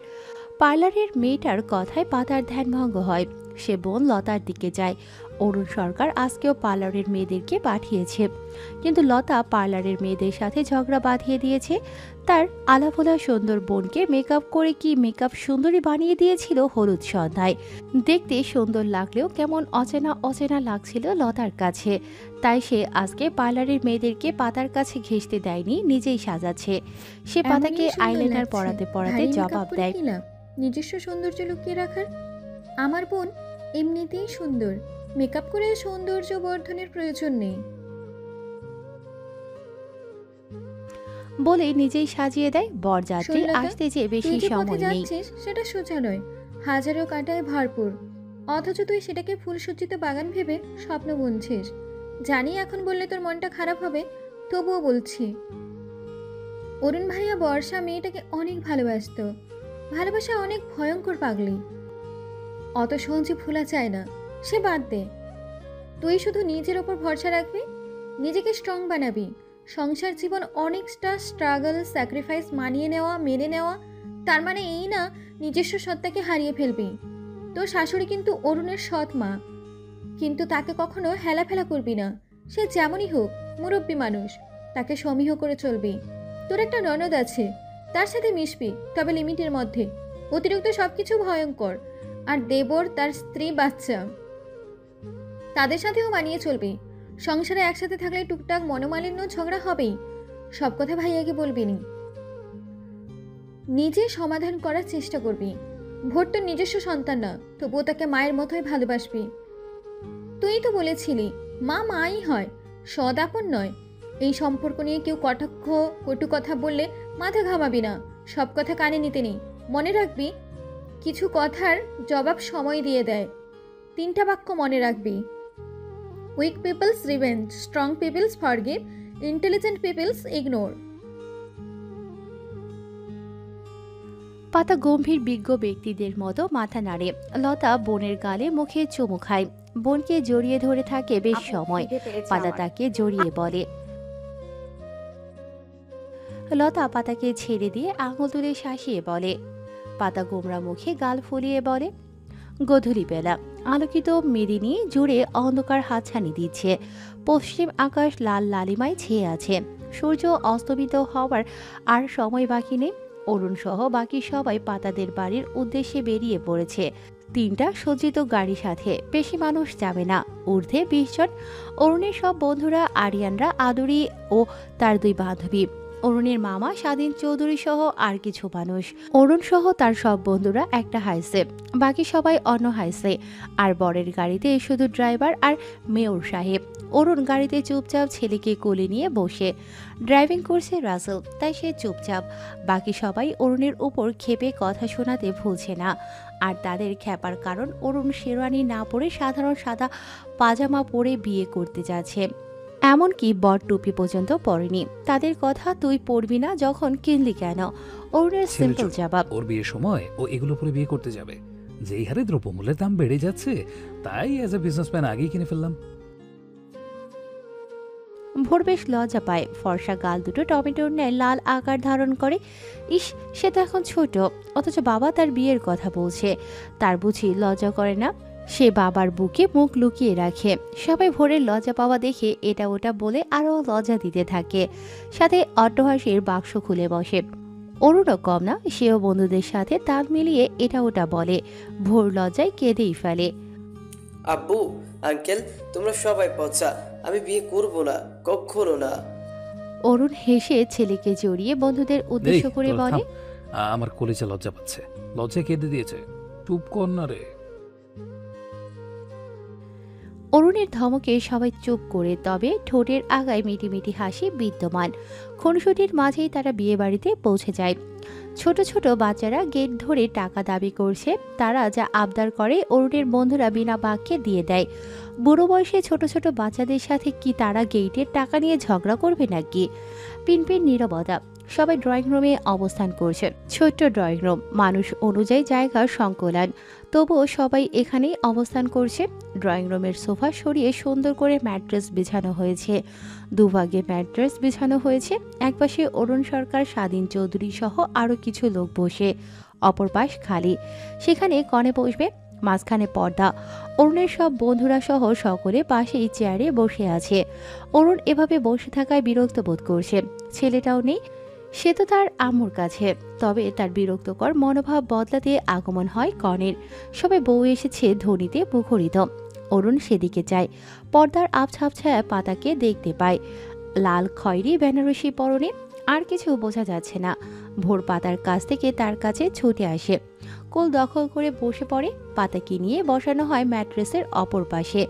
পার্লারের মেয়েটার কথায় পাতার ধ্যানভঙ্গ হয়। সে বোন লতার দিকে যায়। অরুণ সরকার আজকেও পার্লারের মেয়েদেরকে পাঠিয়েছে, কিন্তু লতা পার্লারের মেয়েদের সাথে ঝগড়া বাঁধিয়ে দিয়েছে। তার আলাভোলা সুন্দর বোনকে মেকআপ করে কি মেকআপ সুন্দরী বানিয়ে দিয়েছিল হলুদ সন্ধ্যায়। দেখতে সুন্দর লাগলেও কেমন অচেনা অচেনা লাগছিল লতার কাছে। তাই সে আজকে পার্লারের মেয়েদেরকে পাতার কাছে ঘেঁষতে দেয়নি, নিজেই সাজাচ্ছে। সে পাতাকে আইলাইনার পরাতে পরাতে জবাব দেয়, নিজস্ব সৌন্দর্য লুকিয়ে রাখার? আমার বোন এমনিতেই সুন্দর, মেকআপ করে সৌন্দর্য বর্ধনের প্রয়োজন নেই। বলে নিজেই সাজিয়ে দেয়। বরযাত্রী আসতে যে বেশি সময় নেই। সেটা সোজা নয়, হাজারো কাঁটায় ভরপুর, অথচ তুই সেটাকে ফুলসজ্জিত বাগান ভেবে স্বপ্ন বুনছিস। জানি এখন বললে তোর মনটা খারাপ হবে, তবুও বলছি। অরুণ ভাইয়া বর্ষা মেয়েটাকে অনেক ভালোবাসত। ভালোবাসা অনেক ভয়ঙ্কর পাগলি, অত সহজে ভোলা চায় না। সে বাদ দে, তুই শুধু নিজের ওপর ভরসা রাখবি, নিজেকে স্ট্রং বানাবি। সংসার জীবন অনেকটা স্ট্রাগল, স্যাক্রিফাইস, মানিয়ে নেওয়া, মেনে নেওয়া। তার মানে এই না নিজস্ব সত্তাকে হারিয়ে ফেলবি। তোর শাশুড়ি কিন্তু অরুণের সৎ মা, কিন্তু তাকে কখনো হেলাফেলা করবি না। সে যেমনই হোক মুরব্বী মানুষ, তাকে সমীহ করে চলবি। তোর একটা ননদ আছে, তার সাথে মিশবি, তবে লিমিটের মধ্যে। অতিরিক্ত সবকিছু ভয়ঙ্কর। আর দেবর, তার স্ত্রী, বাচ্চা, তাদের সাথেও মানিয়ে চলবি। সংসারে একসাথে থাকলে টুকটাক মনোমালিন্য, ঝগড়া হবেই। সব কথা ভাইয়াকে বলবি নি, নিজে সমাধান করার চেষ্টা করবি। ভোর তোর নিজস্ব সন্তান না, তবুও তাকে মায়ের মতোই ভালোবাসবি। তুই তো বলেছিলি মা মাই হয়, সৎ আপন নয়। এই সম্পর্ক নিয়ে কেউ কটাক্ষ কটু কথা বললে মাথা ঘামাবি না, সব কথা কানে নিতে নেই। মনে রাখবি, কিছু কথার জবাব সময় দিয়ে দেয়। 3টা বাক্য মনে রাখবি: weak peoples revenge, strong peoples forgive, intelligent peoples ignore. পাতা গম্ভীর বিজ্ঞ ব্যক্তিদের মতো মাথা নাড়ে। লতা বোনের গালে মুখে চুমু খায়, বোনকে জড়িয়ে ধরে থাকে বেশ সময়। পাতা তাকে জড়িয়ে বলে। লতা পাতাকে ছেড়ে দিয়ে আঙুল তুলে শাসিয়ে বলে। পাতা গোমরা মুখে গাল ফুলিয়ে বলে। গধূলি বেলা, আলোকিত মেদিনী জুড়ে অন্ধকার হাতছানি দিচ্ছে। পশ্চিম আকাশ লাল লালিমায় ছেয়ে আছে। সূর্য অস্তমিত হওয়ার আর সময় বাকি নেই। অরুণ সহ বাকি সবাই পাতাদের বাড়ির উদ্দেশ্যে বেরিয়ে পড়েছে। 3টা সজ্জিত গাড়ির সাথে, বেশি মানুষ যাবে না, ঊর্ধ্বে 20 জন। অরুণের সব বন্ধুরা, আরিয়ানরা, আদুরি ও তার 2 বান্ধবী, অরুণের মামা স্বাধীন চৌধুরী সহ আর কিছু মানুষ। অরুণ সহ তার সব বন্ধুরা একটা হাইসে, বাকি সবাই অন্য হাইসে। আর বরের গাড়িতে শুধু ড্রাইভার আর মেয়র সাহেব। অরুণ গাড়িতে চুপচাপ ছেলেকে কোলে নিয়ে বসে। ড্রাইভিং করছে রাসেল, তাই সে চুপচাপ। বাকি সবাই অরুণের উপর ক্ষেপে কথা শোনাতে ভুলছে না। আর তাদের ক্ষেপার কারণ, অরুণ শেরওয়ানি না পরে সাধারণ সাদা পাজামা পরে বিয়ে করতে যাচ্ছে। এমনকি বর টুপি পর্যন্ত পরেনি। তাদের কথা তুই পরবি না যখন কিনলি কেন? অরুণের সিম্পল জবাব, ওর বিয়ের সময় ও এগুলো পরে বিয়ে করতে যাবে। যেই হারে দ্রব্যমূল্যের দাম বেড়ে যাচ্ছে, তাই অ্যাজ এ বিজনেসম্যান আগেই কিনে ফেললাম। ভোর বেশ লজ্জা পায়, ফর্সা গাল দুটো টমেটোর ন্যায় লাল আকার ধারণ করে। ইস, সে তো এখন ছোট, অথচ বাবা তার বিয়ের কথা বলছে, তার বুঝি লজ্জা করে না? সে বাবার বুকে মুখ লুকিয়ে রাখে। সবাই ভোরের লজ্জা পাওয়া দেখে এটা ওটা বলে আরও লজ্জা দিতে থাকে, সাথে অট্টহাসির বাক্স খুলে বসে। অরুণও কম না, সেও বন্ধুদের সাথে তাল মিলিয়ে এটা ওটা বলে। ভোর লজ্জায় কেঁদেই ফেলে। আব্বু, আঙ্কেল, তোমরা সবাই পচা, আমি বিয়ে করব না, কখনো না। অরুণ হেসে ছেলেকে জড়িয়ে বন্ধুদের উদ্দেশ্য এই, করে তোরা বলে, থাম। আমার কলিজা লজ্জা পাচ্ছে, লজ্জা কেঁদে দিয়েছে, চুপ কর না রে। অরুণের ধমকে সবাই চুপ করে, তবে ঠোঁটের আগায় মিটিমিটি হাসি বিদ্যমান। খুনসুটির মাঝেই তারা বিয়ে বাড়িতে পৌঁছে যায়। ছোট ছোট বাচ্চারা গেট ধরে টাকা দাবি করছে, তারা যা আবদার করে অরুণের বন্ধুরা বিনা বাক্যে দিয়ে দেয়। বুড়ো বয়সে ছোট ছোট বাচ্চাদের সাথে কি তারা গেটের টাকা নিয়ে ঝগড়া করবে নাকি? পিনপিন নীরবতা। সবাই ড্রয়িং রুমে অবস্থান করছে। ছোট্ট ড্রয়িং রুম, মানুষ অনুযায়ী জায়গার সংকলন, তবুও সবাই এখানেই অবস্থান করছে। ড্রয়িং রুমের সোফা সরিয়ে সুন্দর করে ম্যাট্রেস বিছানো হয়েছে। দুভাগে ম্যাট্রেস বিছানো হয়েছে। একপাশে অরুণ সরকার, স্বাধীন চৌধুরী সহ আরও কিছু লোক বসে, অপর পাশ খালি। সেখানে কনে বসবে, মাঝখানে পর্দা। অরুণের সব বন্ধুরা সহ সকলে পাশেই চেয়ারে বসে আছে। অরুণ এভাবে বসে থাকায় বিরক্ত বোধ করছে। ছেলেটাও নেই, সে তো তার আম্মুর কাছে। তবে তার বিরক্তকর মনোভাব বদলাতে আগমন হয় কনের। সবাই বউ এসেছে ধ্বনিতে মুখরিত। অরুণ সেদিকে যায়, পর্দার আবছাবছায়া পাতাকে দেখতে পায়, লাল খয়েরি বেনারসি পরনে। আর কিছু বোঝা যাচ্ছে না। ভোর পাতার কাছ থেকে তার কাছে ছুটে আসে, কোল দখল করে বসে পড়ে। পাতাকে নিয়ে বসানো হয় ম্যাট্রেসের অপর পাশে।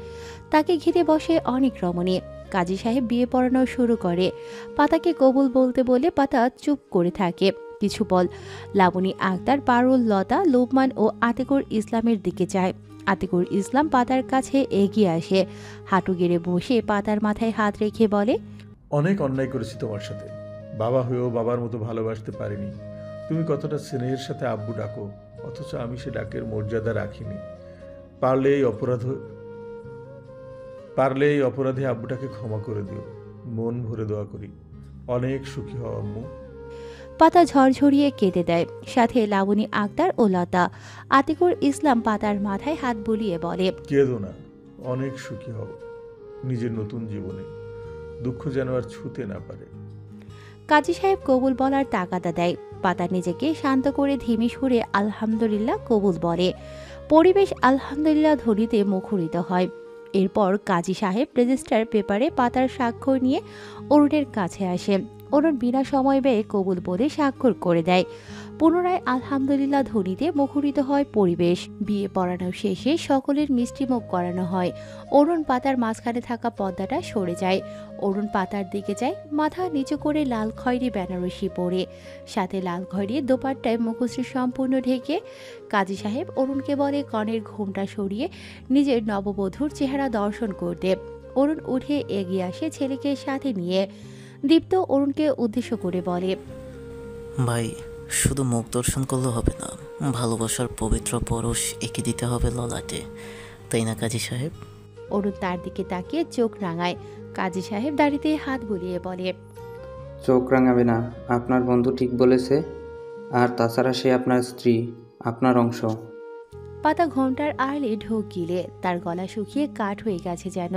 তাকে ঘিরে বসে অনেক রমণী। কাজী সাহেব বিয়ে পড়ানো শুরু করে। পাতাকে কবুল বলতে বলে পাতা চুপ করে থাকে। কিছু বল। লাবণী আক্তার, পারুল, লতা, লোকমান ও আতিকুর ইসলামের দিকে যায়। আতিকুর ইসলাম পাতার কাছে এগিয়ে আসে, হাঁটু গেড়ে বসে পাতার মাথায় হাত রেখে বলে, অনেক অন্যায় করেছি তোমার সাথে। বাবা হয়েও বাবার মতো ভালোবাসতে পারিনি। তুমি কতটা স্নেহের সাথে আব্বু ডাকো, অথচ আমি সে ডাকের মর্যাদা রাখিনি। পারলে এই অপরাধে আব্বুটাকে ক্ষমা করে দিও। মন ভরে দোয়া করি, অনেক সুখী হও আম্মু। পাতা ঝরঝরিয়ে কেঁদে দেয়, সাথে লাবণী আক্তার ও লতা। আতিকুর ইসলাম পাতার মাথায় হাত বুলিয়ে বলে, কেঁদো না, অনেক সুখী হও নিজের নতুন জীবনে। দুঃখ যেন আর ছুঁতে না পারে। কাজী সাহেব কবুল বলার তাগাদা দেয়। পাতা নিজেকে শান্ত করে ধিমি সুরে আলহামদুলিল্লাহ কবুল বলে। পরিবেশ আলহামদুলিল্লাহ ধ্বনিতে মুখরিত হয়। এরপর কাজী সাহেব রেজিস্টার পেপারে পাতার স্বাক্ষর নিয়ে অরুণের কাছে আসে। অরুণ বিনা সময় ব্যয়ে কবুল বলে স্বাক্ষর করে দেয়। পুনরায় আলহামদুলিল্লাহ ধ্বনিতে মুখরিত হয় পরিবেশ। বিয়ে পড়ানো শেষে সকলের মিষ্টিমুখ করানো হয়। অরুণ পাতার মাঝখানে থাকা পর্দাটা সরে যায়। অরুণ পাতার দিকে যায়, মাথা নিচু করে লাল খয়েরি বেনারসি পরে, সাথে লাল খয়েরি দোপাট্টায় মুখশ্রী সম্পূর্ণ ঢেকে। কাজী সাহেব অরুণকে বলে কনের ঘোমটা সরিয়ে নিজের নববধূর চেহারা দর্শন করতে। অরুণ উঠে এগিয়ে আসে ছেলেকে সাথে নিয়ে। দীপ্ত অরুণকে উদ্দেশ্য করে বলে, ভাই, শুধু মুখ দর্শন করলে হবে না, ভালোবাসার পবিত্র পরশ এঁকে দিতে হবে ললাটে, তাই না কাজী সাহেব? অরুণ তার দিকে তাকিয়ে চোখ রাঙায়। কাজী সাহেব দাড়িতে হাত বুলিয়ে বলে, চোখ রাঙাবে না, আপনার বন্ধু ঠিক বলেছে। আর তাছাড়া সে আপনার স্ত্রী, আপনার অংশ। পাতা ঘোমটার আড়ালে ঢোক গিলে, তার গলা শুকিয়ে কাঠ হয়ে গেছে যেন।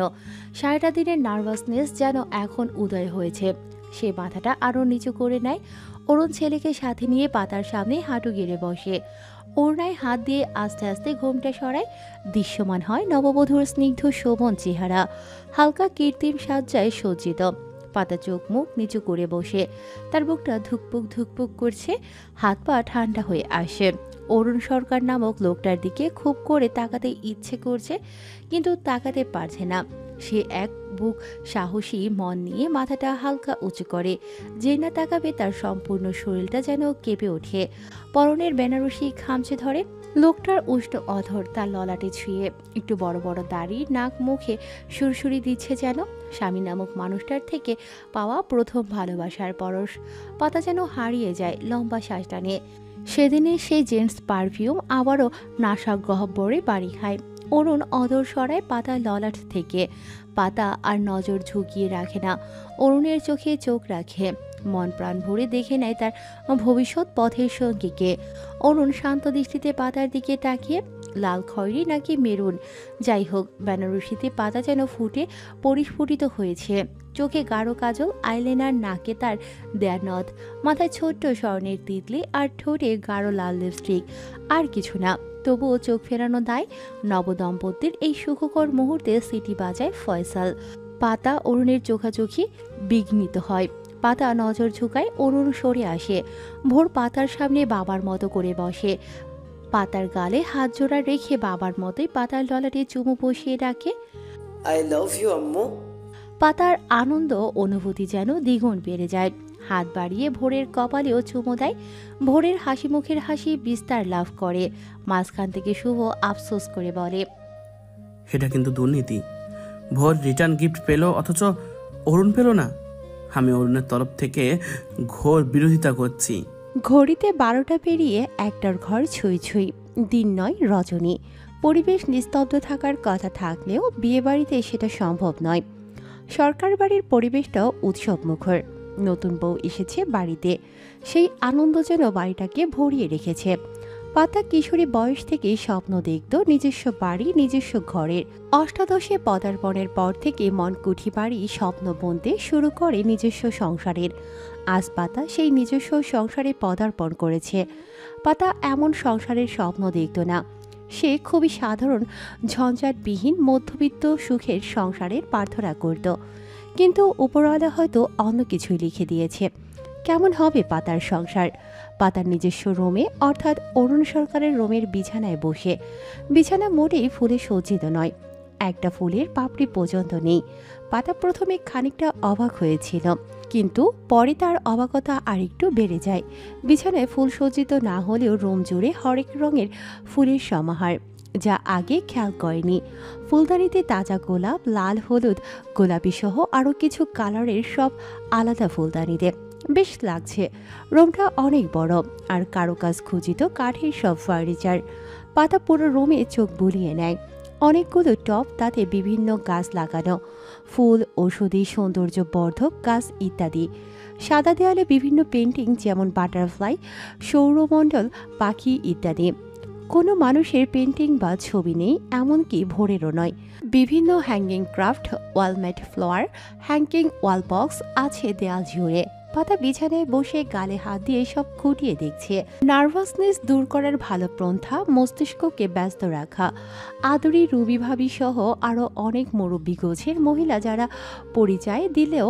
সারাটা দিনের নার্ভাসনেস যেন এখন উদয় হয়েছে। সে মাথাটা আরও নিচু করে নেয়। অরুণ ছেলেকে সাথে নিয়ে পাতার সামনে হাঁটু গেড়ে বসে। ওড়নায় হাত দিয়ে আস্তে আস্তে ঘোমটা সরায়। দৃশ্যমান হয় নববধূর স্নিগ্ধ শোভন চেহারা, হালকা কৃত্রিম সাজ্জায় সজ্জিত। পাতা চোখ মুখ নিচু করে বসে, তার বুকটা ধুকপুক ধুকপুক করছে, হাত পা ঠান্ডা হয়ে আসে। অরুণ সরকার নামক লোকটার দিকে খুব করে তাকাতে ইচ্ছে করছে, কিন্তু তাকাতে পারছে না। সে এক বুক সাহসী মন নিয়ে মাথাটা হালকা উঁচু করে, যে না তাকাবে তার সম্পূর্ণ শরীরটা যেন কেঁপে ওঠে। পরনের বেনারসি খামচে ধরে। লোকটার উষ্ণ অধর তার ললাটে ছুঁয়ে, একটু বড় বড় দাড়ি, নাক মুখে সুরসুরি দিচ্ছে যেন। স্বামী নামক মানুষটার থেকে পাওয়া প্রথম ভালোবাসার পরশ। পাতা যেন হারিয়ে যায় লম্বা শ্বাস টানে। সেদিনে সেই জেন্টস পারফিউম আবারও নাশা গহ্বরে বাড়ি খায়। অরুণ অদর সরায় পাতার ললাট থেকে। পাতা আর নজর ঝুঁকিয়ে রাখে না, অরুণের চোখে চোখ রাখে, মন প্রাণ ভরে দেখে নেয় তার ভবিষ্যৎ পথের সঙ্গীকে। অরুণ শান্ত দৃষ্টিতে পাতার দিকে তাকিয়ে, লাল খয়েরি নাকি মেরুন, যাই হোক বেনারসিতে পাতা যেন ফুটে পরিস্ফুটিত হয়েছে। চোখে গাঢ় কাজল, আইলাইনার, নাকে তার দেয়া নথ, মাথায় ছোট্ট স্বর্ণের তিতলি আর ঠোঁটে গাঢ় লাল লিপস্টিক। আর কিছু না, তবুও চোখ ফেরানো দায়। নবদম্পতির এই সুখকর মুহূর্তে সিটি বাজায় ফয়সাল। পাতা অরুণের চোখাচোখি বিঘ্নিত হয়। পাতা নজর ঝুঁকায়, অরুণ সরে আসে। ভোর পাতার সামনে বাবার মতো করে বসে। পাতার গালে হাত জোড়া রেখে বাবার মতোই পাতার ললাটে চুমু বসিয়ে ডাকে, আই লাভ ইউ আম্মু। পাতার আনন্দ অনুভূতি যেন দ্বিগুণ বেড়ে যায়। হাত বাড়িয়ে ভোরের কপালেও চুমু দেয়। ভোরের হাসি মুখের হাসি বিস্তার লাভ করে। মাঝখান থেকে শুভ আফসোস করে বলে, এটা কিন্তু দুর্নীতি। ভোর রিটার্ন গিফট পেল অথচ অরুণ পেল না। আমি অরুণের তরফ থেকে ঘোর বিরোধিতা করছি। ঘড়িতে 12টা পেরিয়ে একটার ঘর ছুঁই ছুঁই। দিন নয়, রজনী। পরিবেশ নিস্তব্ধ থাকার কথা থাকলেও বিয়েবাড়িতে সেটা সম্ভব নয়। সরকার বাড়ির পরিবেশটাও উৎসব মুখর। নতুন বউ এসেছে বাড়িতে, সেই আনন্দ যেন বাড়িটাকে ভরিয়ে রেখেছে। পাতা কিশোরী বয়স থেকেই স্বপ্ন দেখত নিজস্ব বাড়ি, নিজস্ব ঘরের। অষ্টাদশে পদার্পণের পর থেকে মন কুঠি বাড়ি স্বপ্ন বুনতে শুরু করে নিজস্ব সংসারের। আজ পাতা সেই নিজস্ব সংসারে পদার্পণ করেছে। পাতা এমন সংসারের স্বপ্ন দেখত না। সে খুবই সাধারণ, ঝঞ্ঝাটবিহীন মধ্যবিত্ত সুখের সংসারের প্রার্থনা করত। কিন্তু উপরওয়ালা হয়তো অন্য কিছুই লিখে দিয়েছে। কেমন হবে পাতার সংসার? পাতার নিজস্ব রুমে, অর্থাৎ অরুণ সরকারের রুমের বিছানায় বসে। বিছানা মোটেই ফুলে সজ্জিত নয়, একটা ফুলের পাপড়ি পর্যন্ত নেই। পাতা প্রথমে খানিকটা অবাক হয়েছিল, কিন্তু পরে তার অবাকতা আরেকটু বেড়ে যায়। বিছানায় ফুল সজ্জিত না হলেও রুম জুড়ে হরেক রঙের ফুলের সমাহার, যা আগে খেয়াল করেনি। ফুলদানিতে তাজা গোলাপ, লাল, হলুদ, গোলাপি সহ আরও কিছু কালারের সব আলাদা ফুলদানিতে। বেশ লাগছে। রুমটা অনেক বড়, আর কারুকাজ খচিত কাঠের সব ফার্নিচার। পাতা পুরো রুমে চোখ বুলিয়ে নেয়। অনেকগুলো টব, তাতে বিভিন্ন গাছ লাগানো, ফুল, ঔষধি, সৌন্দর্যবর্ধক গাছ ইত্যাদি। সাদা দেয়ালে বিভিন্ন পেন্টিং, যেমন বাটারফ্লাই, সৌরমণ্ডল, পাখি ইত্যাদি। কোনো মানুষের পেন্টিং বা ছবি নেই, এমনকি ভোরেরও নয়। বিভিন্ন hanging craft, wall mat, flower, hanging ওয়াল বক্স আছে দেয়াল জুড়ে। পাতা বিছানায় বসে গালে হাত দিয়ে সব খুঁটিয়ে দেখছে। নার্ভাসনেস দূর করার ভালো পন্থা মস্তিষ্ককে ব্যস্ত রাখা। আদরি, রুবি ভাবি সহ আরও অনেক মুরব্বী গোছের মহিলা যারা পরিচয় দিলেও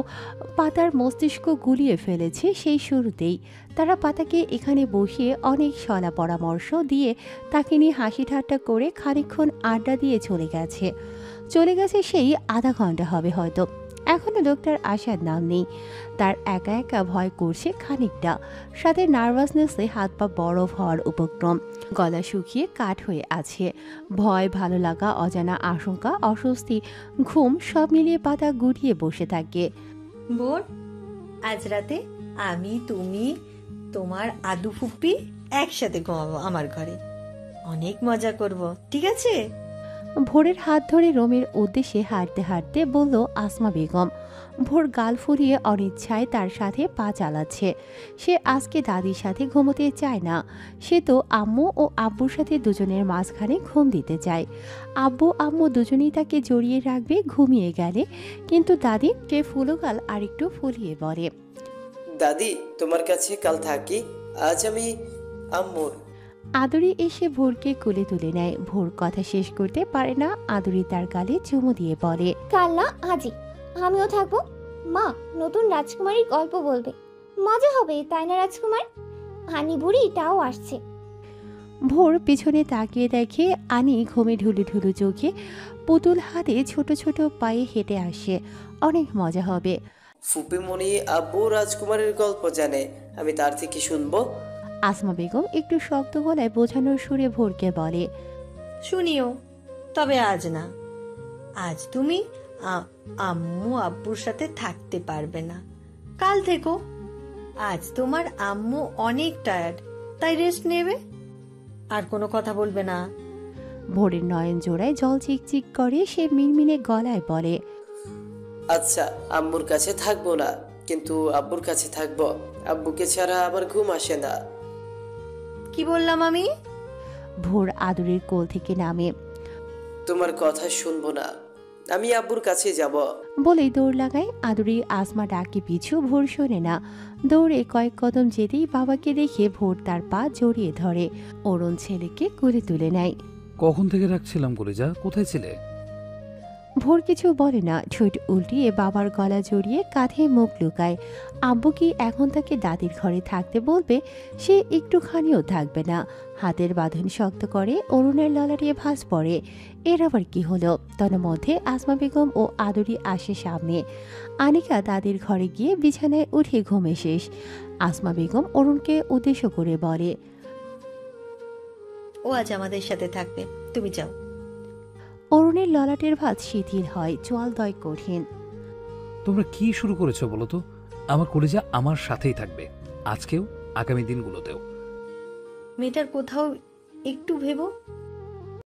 পাতার মস্তিষ্ক গুলিয়ে ফেলেছে সেই শুরুতেই। তারা পাতাকে এখানে বসিয়ে অনেক সলা পরামর্শ দিয়ে তাকে নিয়ে হাসি ঠাট্টা করে খানিকক্ষণ আড্ডা দিয়ে চলে গেছে সেই আধা ঘন্টা হবে হয়তো। এখনো লোকটার আসার নাম নেই। তার একা একা ভয় করছে খানিকটা, সাথে নার্ভাসনেসে হাত পা বরফ হওয়ার উপক্রম। গলা শুকিয়ে কাঠ হয়ে আছে। ভয়, ভালো লাগা, অজানা আশঙ্কা, অস্বস্তি, ঘুম সব মিলিয়ে পাতা গুটিয়ে বসে থাকে। বোন, আজ রাতে আমি, তুমি, তোমার আদু ফুপ্পি একসাথে ঘুমাবো আমার ঘরে। অনেক মজা করব, ঠিক আছে? ভোরের হাত ধরে রুমের উদ্দেশ্যে হাঁটতে হাঁটতে বলল আসমা বেগম। ভোর গাল ফুলিয়ে অনিচ্ছায় তার সাথে পা চালাচ্ছে। সে আজকে দাদির সাথে ঘুমোতে চায় না। সে তো আম্মু ও আব্বুর সাথে দুজনের মাঝখানে ঘুম দিতে চায়। আব্বু আম্মু দুজনেই তাকে জড়িয়ে রাখবে ঘুমিয়ে গেলে। কিন্তু দাদি কে ফুলো গাল আরেকটু ফুলিয়ে বলে, দাদি তোমার কাছে কাল থাকি, আজ আমি আম্মুর। আদুরি এসে ভোরকে কোলে তুলে নেয়। ভোর কথা শেষ করতে পারে না, আদুরি তার গালে চুমু দিয়ে বলে, কাল না আজই আমিও থাকবো। মা নতুন রাজকুমারীর গল্প বলবে, মজা হবে, তাই না রাজকুমার? আনি বুড়িটাও আসছে। ভোর পিছনে তাকিয়ে দেখে আনি ঘুমে ঢুলু ঢুলু চোখে, পুতুল হাতে ছোট ছোট পায়ে হেঁটে আসে। অনেক মজা হবে। ফুপিমণি আব্বু রাজকুমারের গল্প জানে, আমি তার থেকে শুনবো। আসমা বেগম একটু শক্ত গলায় বোঝানোর সুরে ভোরকে বলে, শুনিও, তবে আজ না। আজ তুমি আম্মু আব্বুর সাথে থাকতে পারবে না, কাল থেকো। আজ তোমার আম্মু অনেক টায়ার্ড, তাই রেস্ট নেবে। আর কোনো কথা বলবে না। ভোরের নয়ন জোড়ায় জল চিকচিক করে, সে মিনমিনে গলায় বলে, আচ্ছা আম্মুর কাছে থাকবো না, কিন্তু আব্বুর কাছে থাকবো। আব্বুকে ছাড়া আমার ঘুম আসে না। কি বললাম আমি? ভোর আদুরির কোল থেকে নামে। তোমার কথা শুনবো না, আমি আব্বুর কাছে যাব বলেই দৌড় লাগায়। আদুরি আসমা ডাকে পিছু, ভোর শোনে না। দৌড়ে কয়েক কদম যেতেই বাবাকে দেখে ভোর তার পা জড়িয়ে ধরে। অরুণ ছেলেকে কোলে তুলে নেয়। কখন থেকে রাখছিলাম কলিজা, কোথায় ছিলে? ভোর কিছু বলে না, ঠোঁট উল্টিয়ে বাবার গলা জড়িয়ে কাঁধে মুখ লুকায়। আব্বু কি এখন তাকে দাদির ঘরে থাকতে বলবে? সে একটুখানিও থাকবে না। হাতের বাঁধন শক্ত করে, অরুণের ললাটিয়ে ভাঁজ পড়ে। এর আবার কি হলো? তন্মধ্যে আসমা বেগম ও আদুরি আসে সামনে। আনিকা দাদির ঘরে গিয়ে বিছানায় উঠে ঘুমে শেষ। আসমা বেগম অরুণকে উদ্দেশ্য করে বলে, ও আজ আমাদের সাথে থাকবে, তুমি যাও। অরুণের ললাটের ভাঁজ শিথিল হয়, চোয়ালদয় কঠিন। তোমরা কি শুরু করেছো বলো তো? আমার কলিজা আমার সাথেই থাকবে, আজকেও আগামী দিনগুলোতেও। মেয়েটার কোথাও একটু ভেবো।